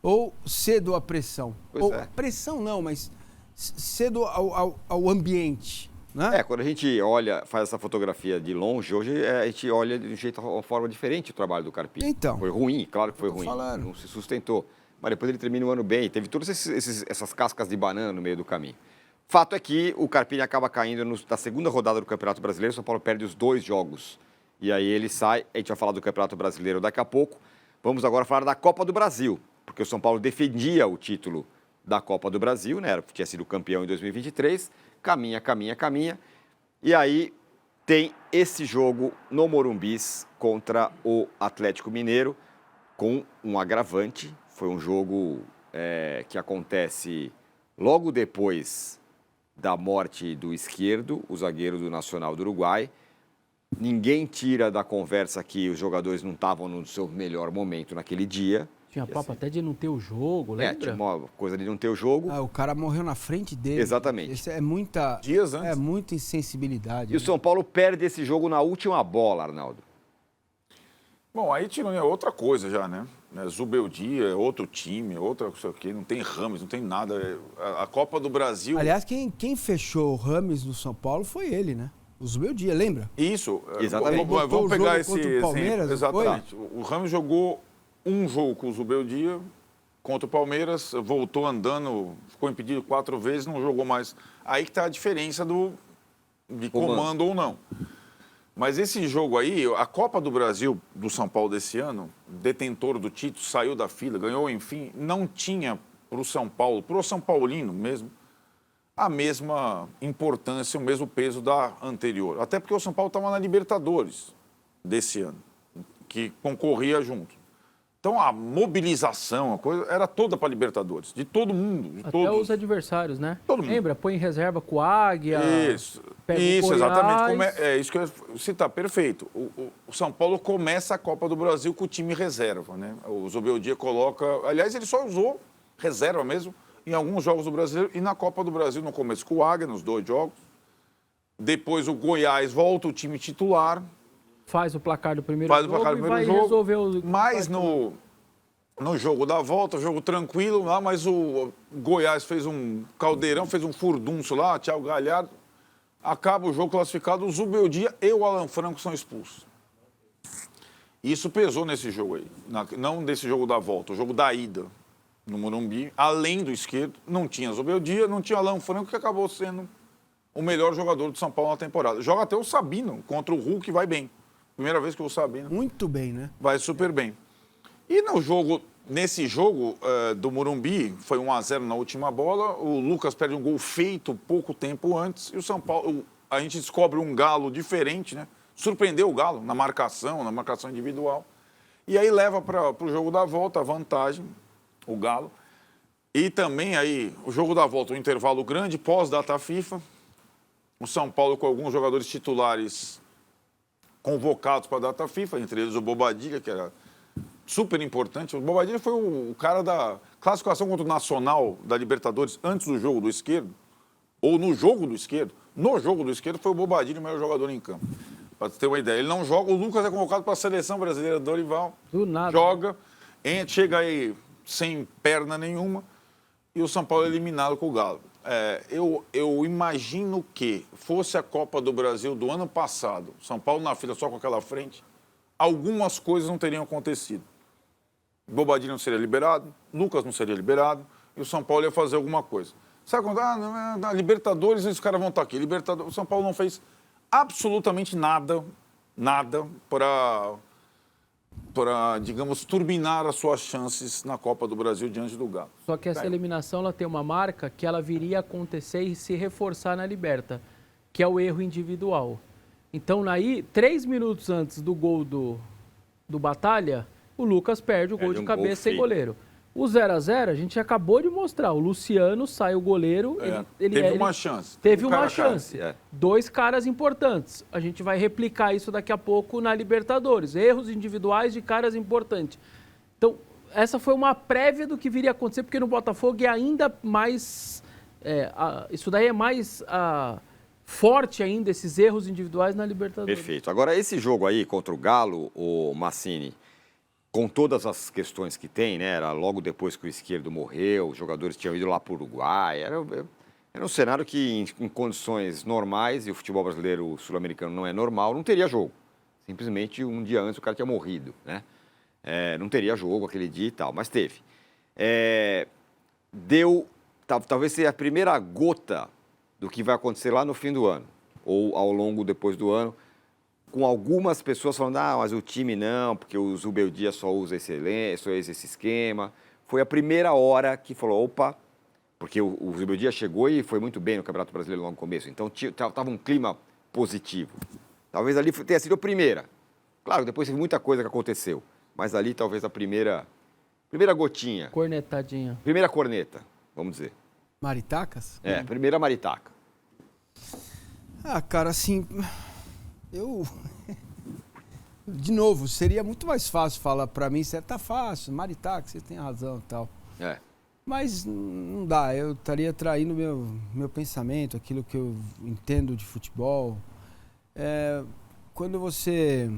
Ou cedo à pressão? Pressão não, mas cedo ao ambiente, né? Quando a gente faz essa fotografia de longe, hoje a gente olha de uma forma diferente o trabalho do Carpini. Então. Foi ruim, claro que foi ruim. Não se sustentou. Mas depois ele termina o ano bem, teve todas essas cascas de banana no meio do caminho. Fato é que o Carpini acaba caindo na segunda rodada do Campeonato Brasileiro, o São Paulo perde os 2 jogos. E aí ele sai, a gente vai falar do Campeonato Brasileiro daqui a pouco. Vamos agora falar da Copa do Brasil. porque o São Paulo defendia o título da Copa do Brasil, né? Tinha sido campeão em 2023, caminha. E aí tem esse jogo no Morumbi contra o Atlético Mineiro, com um agravante. Foi um jogo que acontece logo depois da morte do Izquierdo, o zagueiro do Nacional do Uruguai. Ninguém tira da conversa que os jogadores não estavam no seu melhor momento naquele dia. Tinha papo até de não ter o jogo, lembra? Tinha uma coisa de não ter o jogo. O cara morreu na frente dele. Exatamente. Isso é muita... Dias antes. É muita insensibilidade. E o São Paulo perde esse jogo na última bola, Arnaldo. Bom, aí tirando outra coisa já, né? Zubeldia, é outro time, outra não sei o quê, não tem Rames, não tem nada. A Copa do Brasil... Aliás, quem fechou o Rames no São Paulo foi ele, né? O Zubeldia, lembra? Isso. Exatamente. Vamos pegar esse contra o Palmeiras, exatamente. O Rames jogou um jogo com o Zubeldia contra o Palmeiras, voltou andando, ficou impedido 4 vezes, não jogou mais. Aí que está a diferença de comando ou não. Mas esse jogo aí, a Copa do Brasil do São Paulo desse ano, detentor do título, saiu da fila, ganhou, enfim, não tinha para o São Paulo, para o São Paulino mesmo, a mesma importância, o mesmo peso da anterior. Até porque o São Paulo estava na Libertadores desse ano, que concorria junto. Então a mobilização, a coisa era toda para a Libertadores, de todo mundo. De até todos. os adversários, né? Todo mundo. Lembra? Põe em reserva com o Águia. Isso, pega isso o exatamente. Goiás. É isso que eu ia citar, perfeito. O São Paulo começa a Copa do Brasil com o time reserva, né? O Zubeldia coloca... Aliás, ele só usou reserva mesmo em alguns jogos do Brasileiro e na Copa do Brasil, no começo com o Águia, nos 2 jogos. Depois o Goiás volta o time titular. Faz o placar do primeiro jogo e vai jogo, resolver o... Mas no jogo da volta, jogo tranquilo lá, mas o Goiás fez um caldeirão, fez um furdunço lá, Thiago Galhardo. Acaba o jogo classificado, o Zubeldia e o Alan Franco são expulsos. Isso pesou nesse jogo aí. Não nesse jogo da volta, o jogo da ida no Morumbi. Além do Izquierdo, não tinha Zubeldia, não tinha Alan Franco, que acabou sendo o melhor jogador do São Paulo na temporada. Joga até o Sabino contra o Hulk, vai bem. Primeira vez que o Sabino... Muito bem, né? Vai super bem. E nesse jogo do Morumbi, foi 1-0 na última bola, o Lucas perde um gol feito pouco tempo antes, e o São Paulo, a gente descobre um Galo diferente, né? Surpreendeu o Galo na marcação individual. E aí leva para o jogo da volta a vantagem, o Galo. E também aí, o jogo da volta, um intervalo grande, pós-data FIFA. O São Paulo com alguns jogadores titulares convocados para a data FIFA, entre eles o Bobadilha, que era super importante. O Bobadilha foi o cara da classificação contra o Nacional da Libertadores antes do jogo do Izquierdo, ou no jogo do Izquierdo. No jogo do Izquierdo foi o Bobadilha o melhor jogador em campo. Para você ter uma ideia. Ele não joga, o Lucas é convocado para a seleção brasileira do Dorival. Do nada. Joga, chega aí sem perna nenhuma e o São Paulo é eliminado com o Galo. Eu imagino que fosse a Copa do Brasil do ano passado, São Paulo na fila só com aquela frente, algumas coisas não teriam acontecido. Bobadilha não seria liberado, Lucas não seria liberado e o São Paulo ia fazer alguma coisa. Sabe quando? Na Libertadores os caras vão estar aqui. Libertadores, o São Paulo não fez absolutamente nada para, digamos, turbinar as suas chances na Copa do Brasil diante do Galo. Só que essa eliminação ela tem uma marca que ela viria a acontecer e se reforçar na Liberta, que é o erro individual. Então, aí, 3 minutos antes do gol do Batalha, o Lucas perde o gol de cabeça sem goleiro. O 0-0, a gente acabou de mostrar. O Luciano sai o goleiro. Teve uma chance. Teve uma chance. 2 caras importantes. A gente vai replicar isso daqui a pouco na Libertadores. Erros individuais de caras importantes. Então, essa foi uma prévia do que viria a acontecer, porque no Botafogo é ainda mais... isso daí é mais forte ainda, esses erros individuais na Libertadores. Perfeito. Agora, esse jogo aí contra o Galo, o Massini, com todas as questões que tem, né? Era logo depois que o Izquierdo morreu, os jogadores tinham ido lá para o Uruguai. Era um cenário que, em condições normais, e o futebol brasileiro sul-americano não é normal, não teria jogo. Simplesmente um dia antes o cara tinha morrido, né? Não teria jogo aquele dia e tal, mas teve. Talvez seja a primeira gota do que vai acontecer lá no fim do ano, ou ao longo depois do ano, com algumas pessoas falando, mas o time não, porque o Zubeldia só usa esse esquema, foi a primeira hora que falou, opa, porque o Zubeldia chegou e foi muito bem no Campeonato Brasileiro logo no começo, então estava um clima positivo. Talvez ali tenha sido a primeira. Claro, depois teve muita coisa que aconteceu, mas ali talvez a primeira gotinha. Cornetadinha. Primeira corneta, vamos dizer. Maritacas? Primeira maritaca. Ah, cara, assim, de novo, seria muito mais fácil falar pra mim, tá fácil, maritaca, você tem razão e tal. Mas não dá, eu estaria traindo meu pensamento, aquilo que eu entendo de futebol. Quando você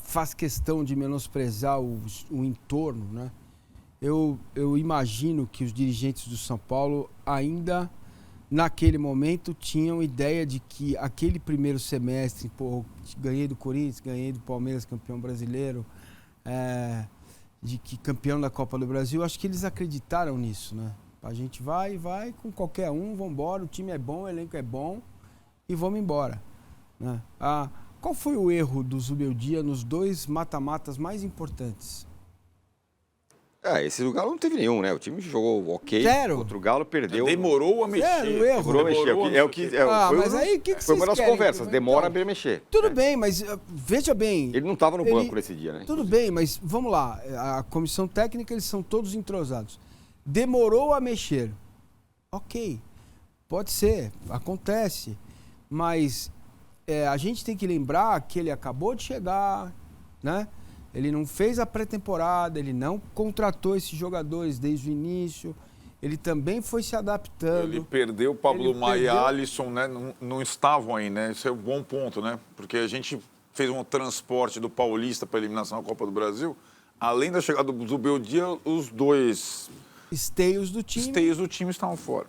faz questão de menosprezar o entorno, né? Eu imagino que os dirigentes do São Paulo ainda, naquele momento, tinham ideia de que aquele primeiro semestre, ganhei do Corinthians, ganhei do Palmeiras, campeão brasileiro, de que campeão da Copa do Brasil, acho que eles acreditaram nisso, né? A gente vai com qualquer um, vamos embora, o time é bom, o elenco é bom e vamos embora, né? Qual foi o erro do Zubeldia nos 2 mata-matas mais importantes? Esse do Galo não teve nenhum, né? O time jogou ok. Zero. Outro Galo perdeu. Demorou a mexer. Zero erro. Demorou a mexer. Mas aí o que foi uma das querem? conversas, demora a mexer. Tudo bem, mas veja bem... Ele não estava no banco nesse dia, né? Tudo bem, mas vamos lá. A comissão técnica, eles são todos entrosados. Demorou a mexer. Ok, pode ser, acontece. Mas a gente tem que lembrar que ele acabou de chegar, né? Ele não fez a pré-temporada, ele não contratou esses jogadores desde o início, ele também foi se adaptando. Ele perdeu o Pablo Maia e a Alisson, né? Não estavam aí, né? Isso é um bom ponto, né? Porque a gente fez um transporte do Paulista para a eliminação da Copa do Brasil. Além da chegada do Zubeldia, os 2 esteios do time estavam fora.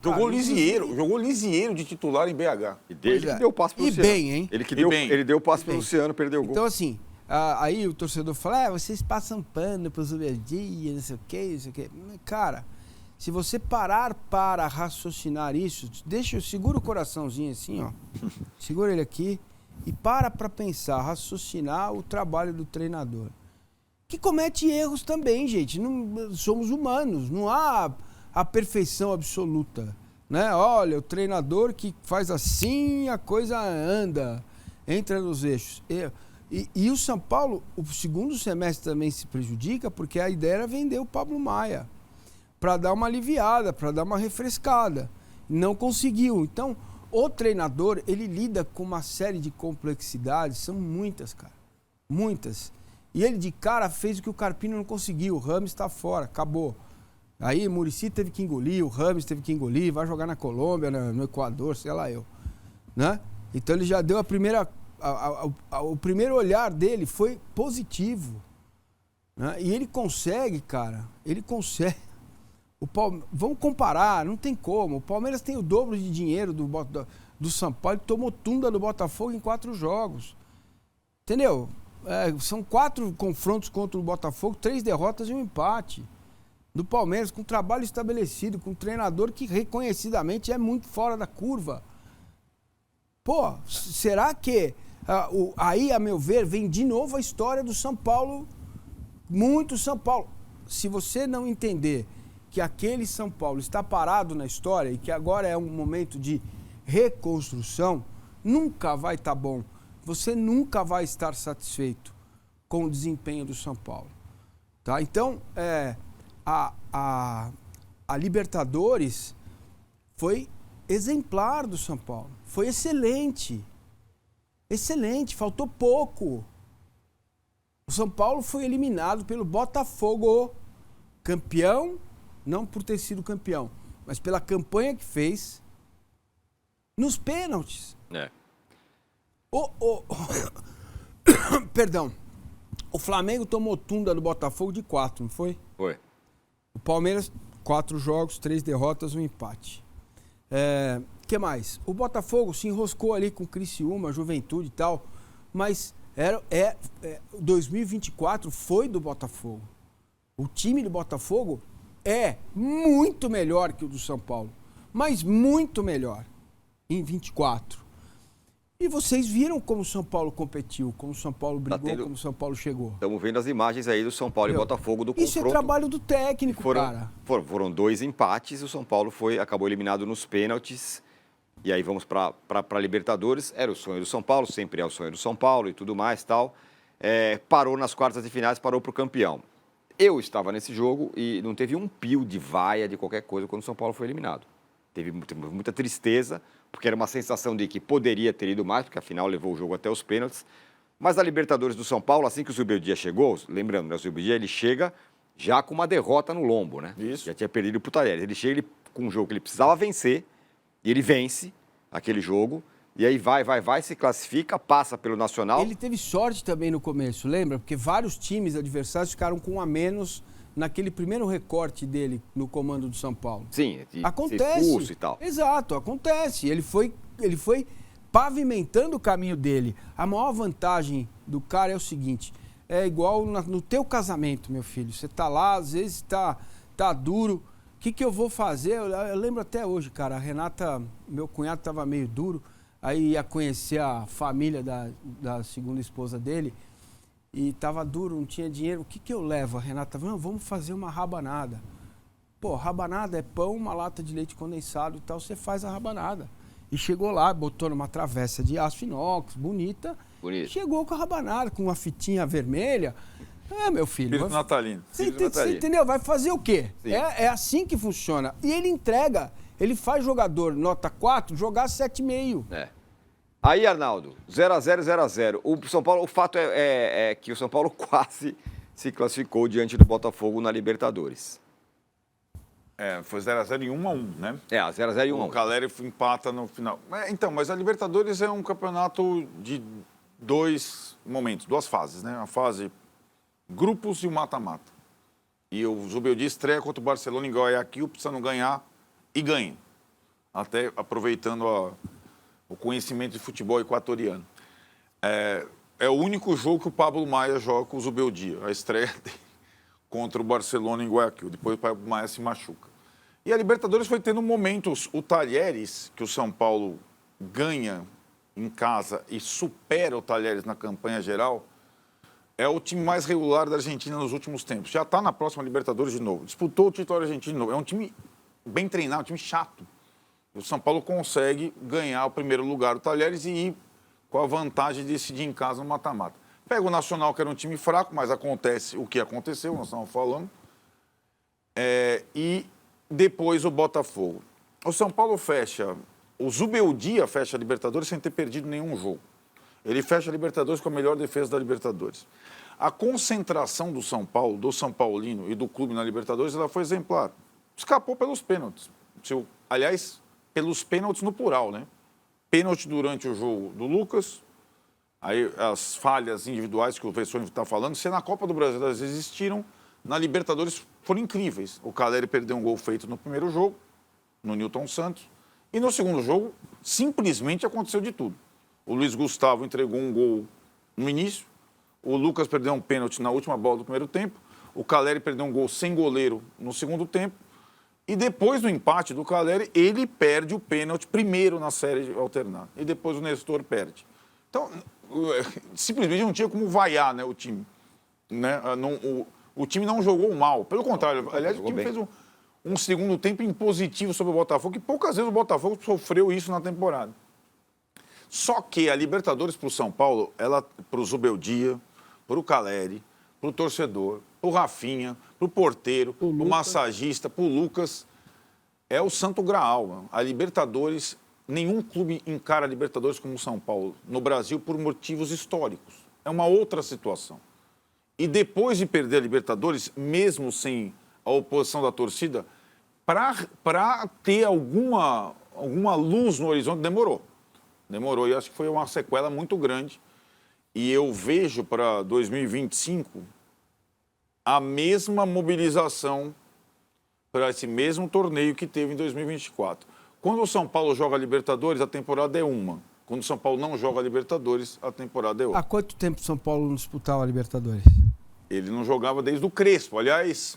Jogou Lisieiro de titular em BH. E desde que deu o passe para o Luciano. Bem, hein? Ele deu o passe para o Luciano, perdeu o gol. Então, assim, aí o torcedor fala, vocês passam pano para o Zubeldia, não sei o quê. Cara, se você parar para raciocinar isso, segura o coraçãozinho assim, ó. Segura ele aqui e para pensar, raciocinar o trabalho do treinador. Que comete erros também, gente. Não, somos humanos, não há a perfeição absoluta, né? Olha, o treinador que faz assim, a coisa anda, entra nos eixos. E o São Paulo, o segundo semestre também se prejudica, porque a ideia era vender o Pablo Maia para dar uma aliviada, para dar uma refrescada. Não conseguiu. Então, o treinador, ele lida com uma série de complexidades, são muitas, cara. Muitas. E ele de cara fez o que o Carpino não conseguiu, o Rames está fora, acabou. Aí o Muricy teve que engolir, o Rames teve que engolir, vai jogar na Colômbia, no Equador, sei lá eu. Né? Então ele já deu o primeiro olhar dele foi positivo. Né? E ele consegue, cara, vamos comparar, não tem como. O Palmeiras tem o dobro de dinheiro do São Paulo, ele tomou tunda do Botafogo em 4 jogos. Entendeu? São 4 confrontos contra o Botafogo, 3 derrotas e um empate. Do Palmeiras, com trabalho estabelecido, com um treinador que reconhecidamente é muito fora da curva. Pô, será que... aí, a meu ver, vem de novo a história do São Paulo, muito São Paulo. Se você não entender que aquele São Paulo está parado na história e que agora é um momento de reconstrução, nunca vai estar bom. Você nunca vai estar satisfeito com o desempenho do São Paulo. Tá? Então, a Libertadores foi exemplar do São Paulo. Foi excelente. Excelente, faltou pouco. O São Paulo foi eliminado pelo Botafogo, campeão, não por ter sido campeão, mas pela campanha que fez, nos pênaltis. Perdão. O Flamengo tomou tunda do Botafogo de 4, não foi? Foi. O Palmeiras, 4 jogos, 3 derrotas, um empate. Que mais? O Botafogo se enroscou ali com o Criciúma, Juventude e tal, mas 2024 foi do Botafogo. O time do Botafogo é muito melhor que o do São Paulo, mas muito melhor em 24. E vocês viram como o São Paulo competiu, como o São Paulo brigou, como o São Paulo chegou. Estamos vendo as imagens aí do São Paulo e Botafogo do confronto. Isso é trabalho do técnico, cara. Foram 2 empates e o São Paulo acabou eliminado nos pênaltis. E aí vamos para a Libertadores. Era o sonho do São Paulo, sempre é o sonho do São Paulo e tudo mais tal. Parou nas quartas de finais, parou para o campeão. Eu estava nesse jogo e não teve um pio de vaia, de qualquer coisa, quando o São Paulo foi eliminado. Teve muita tristeza, porque era uma sensação de que poderia ter ido mais, porque afinal levou o jogo até os pênaltis. Mas a Libertadores do São Paulo, assim que o Zubeldia chegou, lembrando, né, o Zubeldia ele chega já com uma derrota no lombo, né? Isso. Já tinha perdido para o Talheres. Ele chega com um jogo que ele precisava vencer, e ele vence aquele jogo, e aí vai, se classifica, passa pelo Nacional. Ele teve sorte também no começo, lembra? Porque vários times adversários ficaram com um a menos naquele primeiro recorte dele no comando do São Paulo. Sim, acontece. Expulso e tal. Exato, acontece. Ele foi pavimentando o caminho dele. A maior vantagem do cara é o seguinte, é igual no teu casamento, meu filho. Você tá lá, às vezes tá duro. O que eu vou fazer? Eu lembro até hoje, cara, a Renata, meu cunhado estava meio duro, aí ia conhecer a família da segunda esposa dele, e tava duro, não tinha dinheiro. O que eu levo? A Renata falou, vamos fazer uma rabanada. Pô, rabanada é pão, uma lata de leite condensado e tal, você faz a rabanada. E chegou lá, botou numa travessa de aço inox, bonita. Chegou com a rabanada, com uma fitinha vermelha. Meu filho. Espírito natalino. Você entendeu? Vai fazer o quê? É assim que funciona. E ele entrega, ele faz jogador nota 4 jogar 7,5. Aí, Arnaldo, 0x0, 0x0. O São Paulo, o fato é que o São Paulo quase se classificou diante do Botafogo na Libertadores. Foi 0x0 e 1x1, né? 0x0 e 1x1. O Caleri empata no final. Mas a Libertadores é um campeonato de 2 momentos, 2 fases, né? A fase grupos e o mata-mata. E o Zubeldia estreia contra o Barcelona em Guayaquil, precisando ganhar e ganha. Até aproveitando o conhecimento de futebol equatoriano. É o único jogo que o Pablo Maia joga com o Zubeldia, a estreia dele contra o Barcelona em Guayaquil. Depois o Pablo Maia se machuca. E a Libertadores foi tendo momentos, o Talheres, que o São Paulo ganha em casa e supera o Talheres na campanha geral, é o time mais regular da Argentina nos últimos tempos. Já está na próxima Libertadores de novo. Disputou o título argentino de novo. É um time bem treinado, um time chato. O São Paulo consegue ganhar o primeiro lugar do Talheres e ir com a vantagem de decidir em casa no mata-mata. Pega o Nacional, que era um time fraco, mas acontece o que aconteceu, nós estamos falando. E depois o Botafogo. O São Paulo fecha, o Zubeldia fecha a Libertadores sem ter perdido nenhum jogo. Ele fecha a Libertadores com a melhor defesa da Libertadores. A concentração do São Paulo, do São Paulino e do clube na Libertadores, ela foi exemplar. Escapou pelos pênaltis. Aliás, pelos pênaltis no plural, né? Pênalti durante o jogo do Lucas, aí as falhas individuais que o Vessone está falando, se na Copa do Brasil elas existiram, na Libertadores foram incríveis. O Caleri perdeu um gol feito no primeiro jogo, no Newton Santos, e no segundo jogo, simplesmente aconteceu de tudo. O Luiz Gustavo entregou um gol no início, o Lucas perdeu um pênalti na última bola do primeiro tempo, o Caleri perdeu um gol sem goleiro no segundo tempo, e depois do empate do Caleri, ele perde o pênalti primeiro na série alternada, e depois o Nestor perde. Então, simplesmente não tinha como vaiar, né, o time. Né? O time não jogou mal, pelo contrário, aliás, o time fez um segundo tempo impositivo sobre o Botafogo, que poucas vezes o Botafogo sofreu isso na temporada. Só que a Libertadores para o São Paulo, para o Zubeldia, para o Caleri, para o torcedor, para o Rafinha, para o porteiro, para o massagista, para o Lucas, é o santo graal. Mano. A Libertadores, nenhum clube encara a Libertadores como o São Paulo no Brasil por motivos históricos. É uma outra situação. E depois de perder a Libertadores, mesmo sem a oposição da torcida, para ter alguma luz no horizonte, demorou. Demorou e acho que foi uma sequela muito grande. E eu vejo para 2025 a mesma mobilização para esse mesmo torneio que teve em 2024. Quando o São Paulo joga a Libertadores, a temporada é uma. Quando o São Paulo não joga a Libertadores, a temporada é outra. Há quanto tempo o São Paulo não disputava a Libertadores? Ele não jogava desde o Crespo, aliás,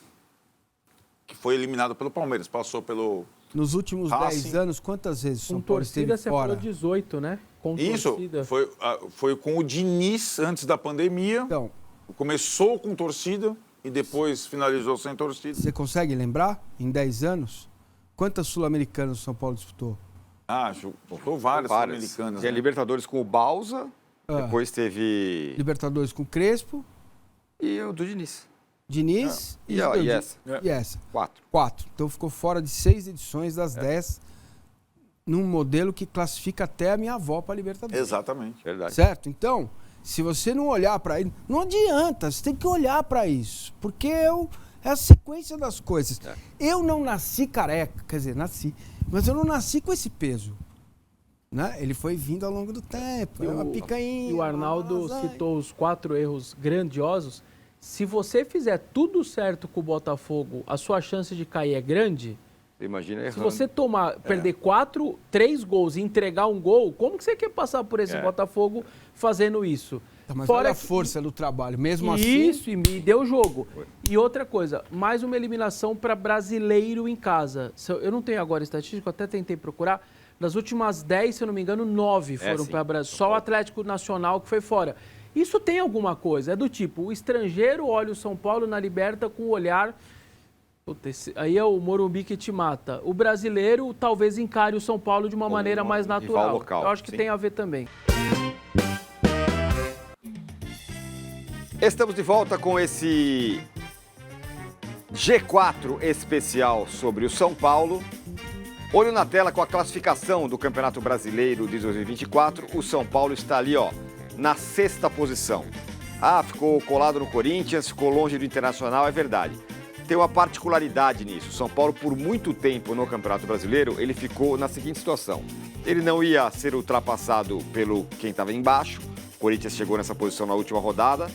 que foi eliminado pelo Palmeiras. Passou pelo Nos últimos 10 anos, quantas vezes o São Paulo esteve fora? Com torcida, você falou 18, né? Com torcida. Isso, foi com o Diniz antes da pandemia. Então, começou com torcida e depois finalizou sem torcida. Você consegue lembrar, em 10 anos, quantas Sul-Americanas o São Paulo disputou? Disputou várias Sul-Americanas. Tinha Libertadores com o Bausa, depois teve... Libertadores com o Crespo. E o do Diniz. E essa. 4. Então ficou fora de 6 edições das 10, num modelo que classifica até a minha avó para Libertadores. Exatamente. Verdade. Certo? Então, se você não olhar para isso, não adianta, você tem que olhar para isso, porque é a sequência das coisas. Eu não nasci careca, quer dizer, nasci, mas eu não nasci com esse peso. Né? Ele foi vindo ao longo do tempo, uma picanha. E o Arnaldo citou os 4 erros grandiosos. Se você fizer tudo certo com o Botafogo, a sua chance de cair é grande. Imagina errando. Se você perder 3 gols e entregar um gol, como que você quer passar por esse Botafogo fazendo isso? Mas olha a força do trabalho, mesmo assim... Isso, e me deu jogo. E outra coisa, mais uma eliminação para brasileiro em casa. Eu não tenho agora estatística, até tentei procurar. Das últimas 10, se eu não me engano, 9 foram para Brasil. Só o Atlético Nacional que foi fora. Isso tem alguma coisa, é do tipo, o estrangeiro olha o São Paulo na Liberta com o olhar, aí é o Morumbi que te mata. O brasileiro talvez encare o São Paulo de uma maneira mais natural. Local, eu acho que tem a ver também. Estamos de volta com esse G4 especial sobre o São Paulo. Olho na tela com a classificação do Campeonato Brasileiro de 2024. O São Paulo está ali, na 6ª posição. Ficou colado no Corinthians, ficou longe do Internacional, é verdade. Tem uma particularidade nisso. O São Paulo, por muito tempo no Campeonato Brasileiro, ele ficou na seguinte situação. Ele não ia ser ultrapassado pelo quem estava embaixo. O Corinthians chegou nessa posição na última rodada.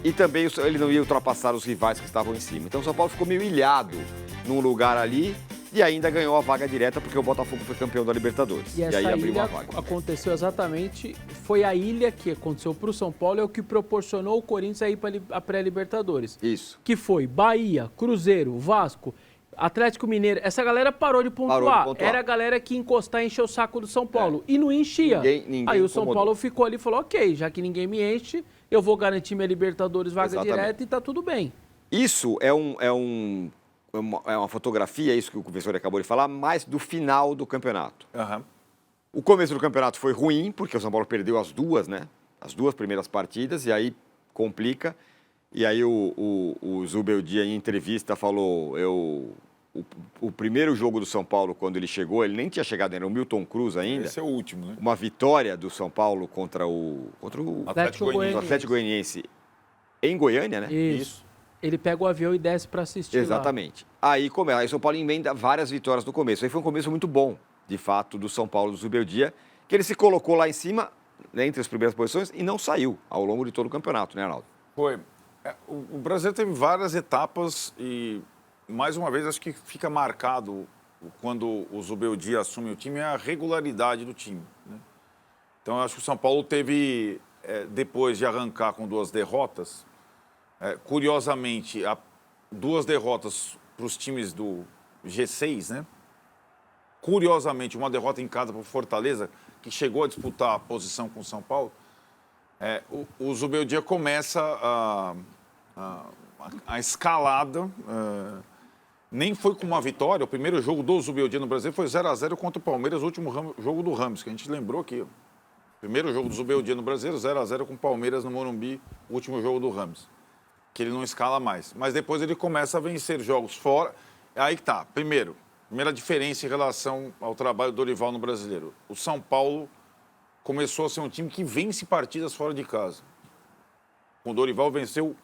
E também ele não ia ultrapassar os rivais que estavam em cima. Então o São Paulo ficou meio ilhado num lugar ali. E ainda ganhou a vaga direta porque o Botafogo foi campeão da Libertadores. E aí abriu uma vaga. Aconteceu exatamente, foi a ilha que aconteceu para o São Paulo, é o que proporcionou o Corinthians a ir para a pré-Libertadores. Isso. Que foi Bahia, Cruzeiro, Vasco, Atlético Mineiro. Essa galera parou de pontuar. Era a galera que encostar e encher o saco do São Paulo. E não enchia. Ninguém aí o São Paulo ficou ali e falou, ok, já que ninguém me enche, eu vou garantir minha Libertadores vaga direta e tá tudo bem. Isso é uma fotografia, isso que o professor acabou de falar, mais do final do campeonato. O começo do campeonato foi ruim, porque o São Paulo perdeu as 2, né? As 2 primeiras partidas, e aí complica. E aí o Zubeldia, em entrevista, falou... O primeiro jogo do São Paulo, quando ele chegou, ele nem tinha chegado, era o Milton Cruz ainda. Esse é o último, né? Uma vitória do São Paulo contra o Atlético Goianiense em Goiânia, né? Isso. Ele pega o avião e desce para assistir. Exatamente. Aí o São Paulo emenda várias vitórias no começo. Aí foi um começo muito bom, de fato, do São Paulo do Zubeldia, que ele se colocou lá em cima, né, entre as primeiras posições, e não saiu ao longo de todo o campeonato, né, Arnaldo? Foi. O Brasil teve várias etapas e, mais uma vez, acho que fica marcado quando o Zubeldia assume o time, é a regularidade do time, né? Então, eu acho que o São Paulo teve, depois de arrancar com 2 derrotas, curiosamente, 2 derrotas para os times do G6, né? Curiosamente, uma derrota em casa para o Fortaleza, que chegou a disputar a posição com o São Paulo. O Zubeldia começa a escalada. Nem foi com uma vitória. O primeiro jogo do Zubeldia no Brasil foi 0-0 contra o Palmeiras, o último jogo do Ramos, que a gente lembrou aqui. Primeiro jogo do Zubeldia no Brasil, 0-0 com o Palmeiras no Morumbi, o último jogo do Ramos. Que ele não escala mais. Mas depois ele começa a vencer jogos fora. Aí que tá. Primeira diferença em relação ao trabalho do Dorival no Brasileiro. O São Paulo começou a ser um time que vence partidas fora de casa. O Dorival venceu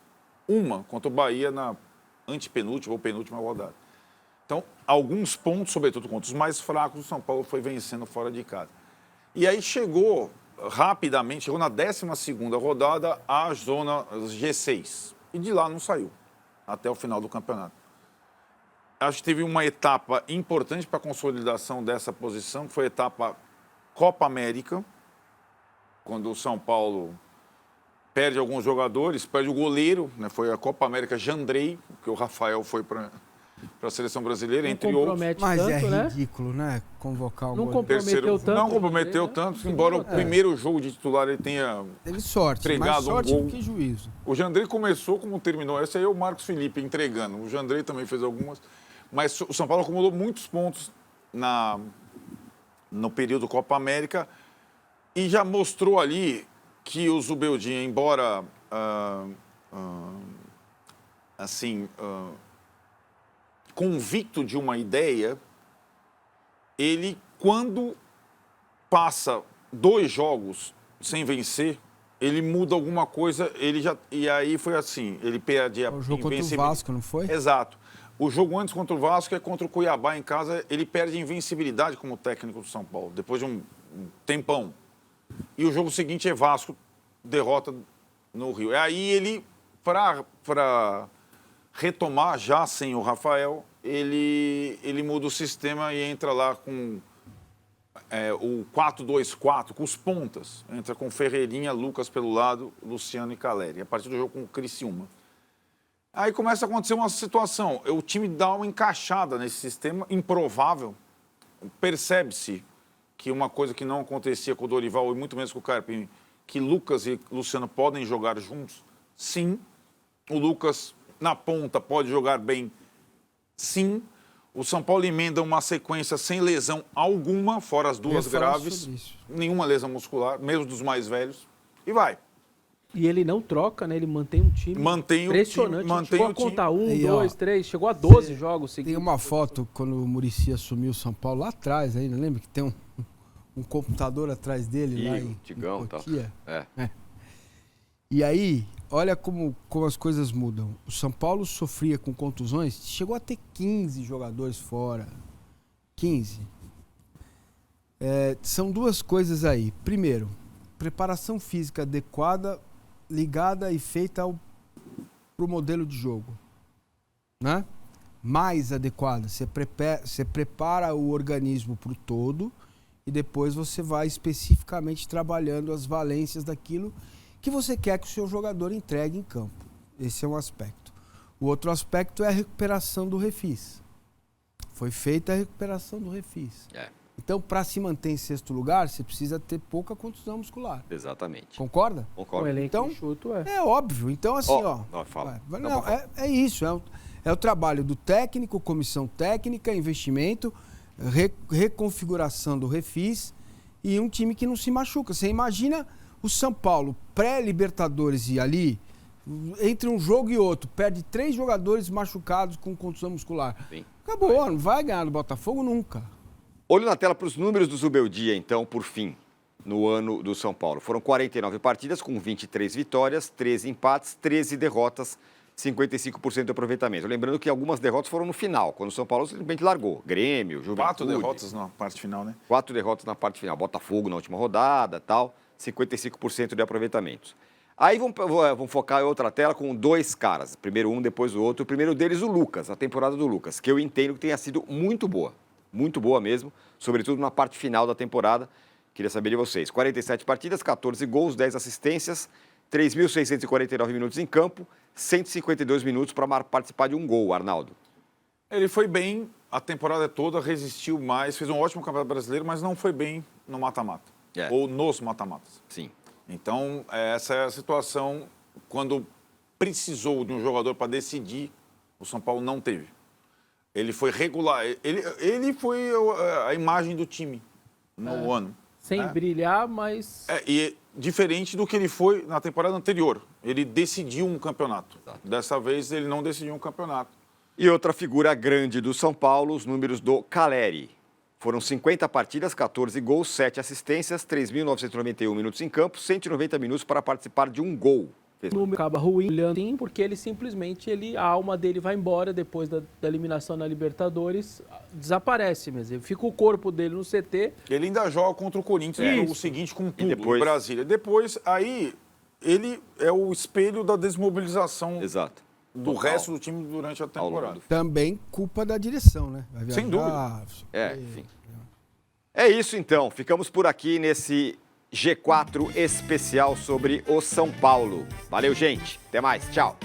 uma contra o Bahia na antepenúltima ou penúltima rodada. Então, alguns pontos, sobretudo contra os mais fracos, o São Paulo foi vencendo fora de casa. E aí chegou rapidamente, chegou na 12ª rodada, a zona G6. E de lá não saiu, até o final do campeonato. Acho que teve uma etapa importante para a consolidação dessa posição, que foi a etapa Copa América, quando o São Paulo perde alguns jogadores, perde o goleiro, né? Foi a Copa América Jandrei, que o Rafael foi para para a seleção brasileira, não entre outros. Mas tanto, é ridículo, né? Convocar um não goleiro. comprometeu tanto. Não comprometeu tanto, embora o primeiro jogo de titular ele tenha Teve sorte, entregado mais sorte um gol. do que juízo. O Jandrei começou como terminou. Esse aí é o Marcos Felipe entregando. O Jandrei também fez algumas. Mas o São Paulo acumulou muitos pontos no período Copa América e já mostrou ali que o Zubeldia, embora convicto de uma ideia, ele, quando passa 2 jogos sem vencer, ele muda alguma coisa, e aí foi assim, ele perde a O jogo contra o Vasco, não foi? Exato. O jogo antes contra o Vasco é contra o Cuiabá em casa, ele perde a invencibilidade como técnico do São Paulo, depois de um tempão. E o jogo seguinte é Vasco, derrota no Rio. E aí ele, para retomar já sem o Rafael, ele muda o sistema e entra lá com o 4-2-4, com os pontas. Entra com Ferreirinha, Lucas pelo lado, Luciano e Caleri. A partir do jogo com o Criciúma. Aí começa a acontecer uma situação. O time dá uma encaixada nesse sistema improvável. Percebe-se que uma coisa que não acontecia com o Dorival e muito menos com o Carpini, que Lucas e Luciano podem jogar juntos. Sim. O Lucas, na ponta, pode jogar bem. Sim. O São Paulo emenda uma sequência sem lesão alguma, fora as 2 graves. Nenhuma lesão muscular, mesmo dos mais velhos. E vai. E ele não troca, né? Ele mantém um time impressionante. Chegou a contar 1, 2, 3, chegou a 12 jogos seguidos. Tem uma foto quando o Muricy assumiu o São Paulo lá atrás ainda, lembra que tem um computador atrás dele lá em Tigão, Cotia? É. E aí, olha como as coisas mudam. O São Paulo sofria com contusões, chegou a ter 15 jogadores fora. 15. São 2 coisas aí. Primeiro, preparação física adequada, ligada e feita para o modelo de jogo, né? Mais adequada. Você prepara o organismo para o todo e depois você vai especificamente trabalhando as valências daquilo que você quer que o seu jogador entregue em campo. Esse é um aspecto. O outro aspecto é a recuperação do refis. Foi feita a recuperação do refis. Então, para se manter em 6º lugar, você precisa ter pouca contusão muscular. Exatamente. Concorda? Concordo. Então, chuto, é óbvio. Então, assim, fala. É isso. É o trabalho do técnico, comissão técnica, investimento, reconfiguração do refis e um time que não se machuca. Você imagina o São Paulo, pré-Libertadores e ali, entre um jogo e outro, perde 3 jogadores machucados com contusão muscular. Sim. Acabou, não vai ganhar do Botafogo nunca. Olho na tela para os números do Zubeldia, então, por fim, no ano do São Paulo. Foram 49 partidas com 23 vitórias, 13 empates, 13 derrotas, 55% de aproveitamento. Lembrando que algumas derrotas foram no final, quando o São Paulo simplesmente largou. Grêmio, Juventude. 4 derrotas na parte final, né? 4 derrotas na parte final. Botafogo na última rodada, tal, 55% de aproveitamento. Aí vamos focar em outra tela com 2 caras. Primeiro um, depois o outro. O primeiro deles, o Lucas, a temporada do Lucas, que eu entendo que tenha sido muito boa. Muito boa mesmo, sobretudo na parte final da temporada. Queria saber de vocês. 47 partidas, 14 gols, 10 assistências, 3.649 minutos em campo, 152 minutos para participar de um gol, Arnaldo. Ele foi bem a temporada toda, resistiu mais, fez um ótimo campeonato brasileiro, mas não foi bem no mata-mata. Ou nos mata-matas. Sim. Então, essa é a situação. Quando precisou de um jogador para decidir, o São Paulo não teve. Ele foi regular, ele foi a imagem do time no ano. Sem brilhar, mas... E diferente do que ele foi na temporada anterior. Ele decidiu um campeonato. Exato. Dessa vez, ele não decidiu um campeonato. E outra figura grande do São Paulo, os números do Caleri. Foram 50 partidas, 14 gols, 7 assistências, 3.991 minutos em campo, 190 minutos para participar de um gol. O número acaba ruim, porque ele simplesmente, a alma dele vai embora depois da eliminação na Libertadores, desaparece mesmo. Fica o corpo dele no CT. Ele ainda joga contra o Corinthians, o seguinte com tudo, depois... Brasília. Depois, aí, ele é o espelho da desmobilização do resto do time durante a temporada. Também culpa da direção, né? Vai viajar, sem dúvida. Enfim. É isso, então. Ficamos por aqui nesse G4 especial sobre o São Paulo. Valeu, gente. Até mais. Tchau.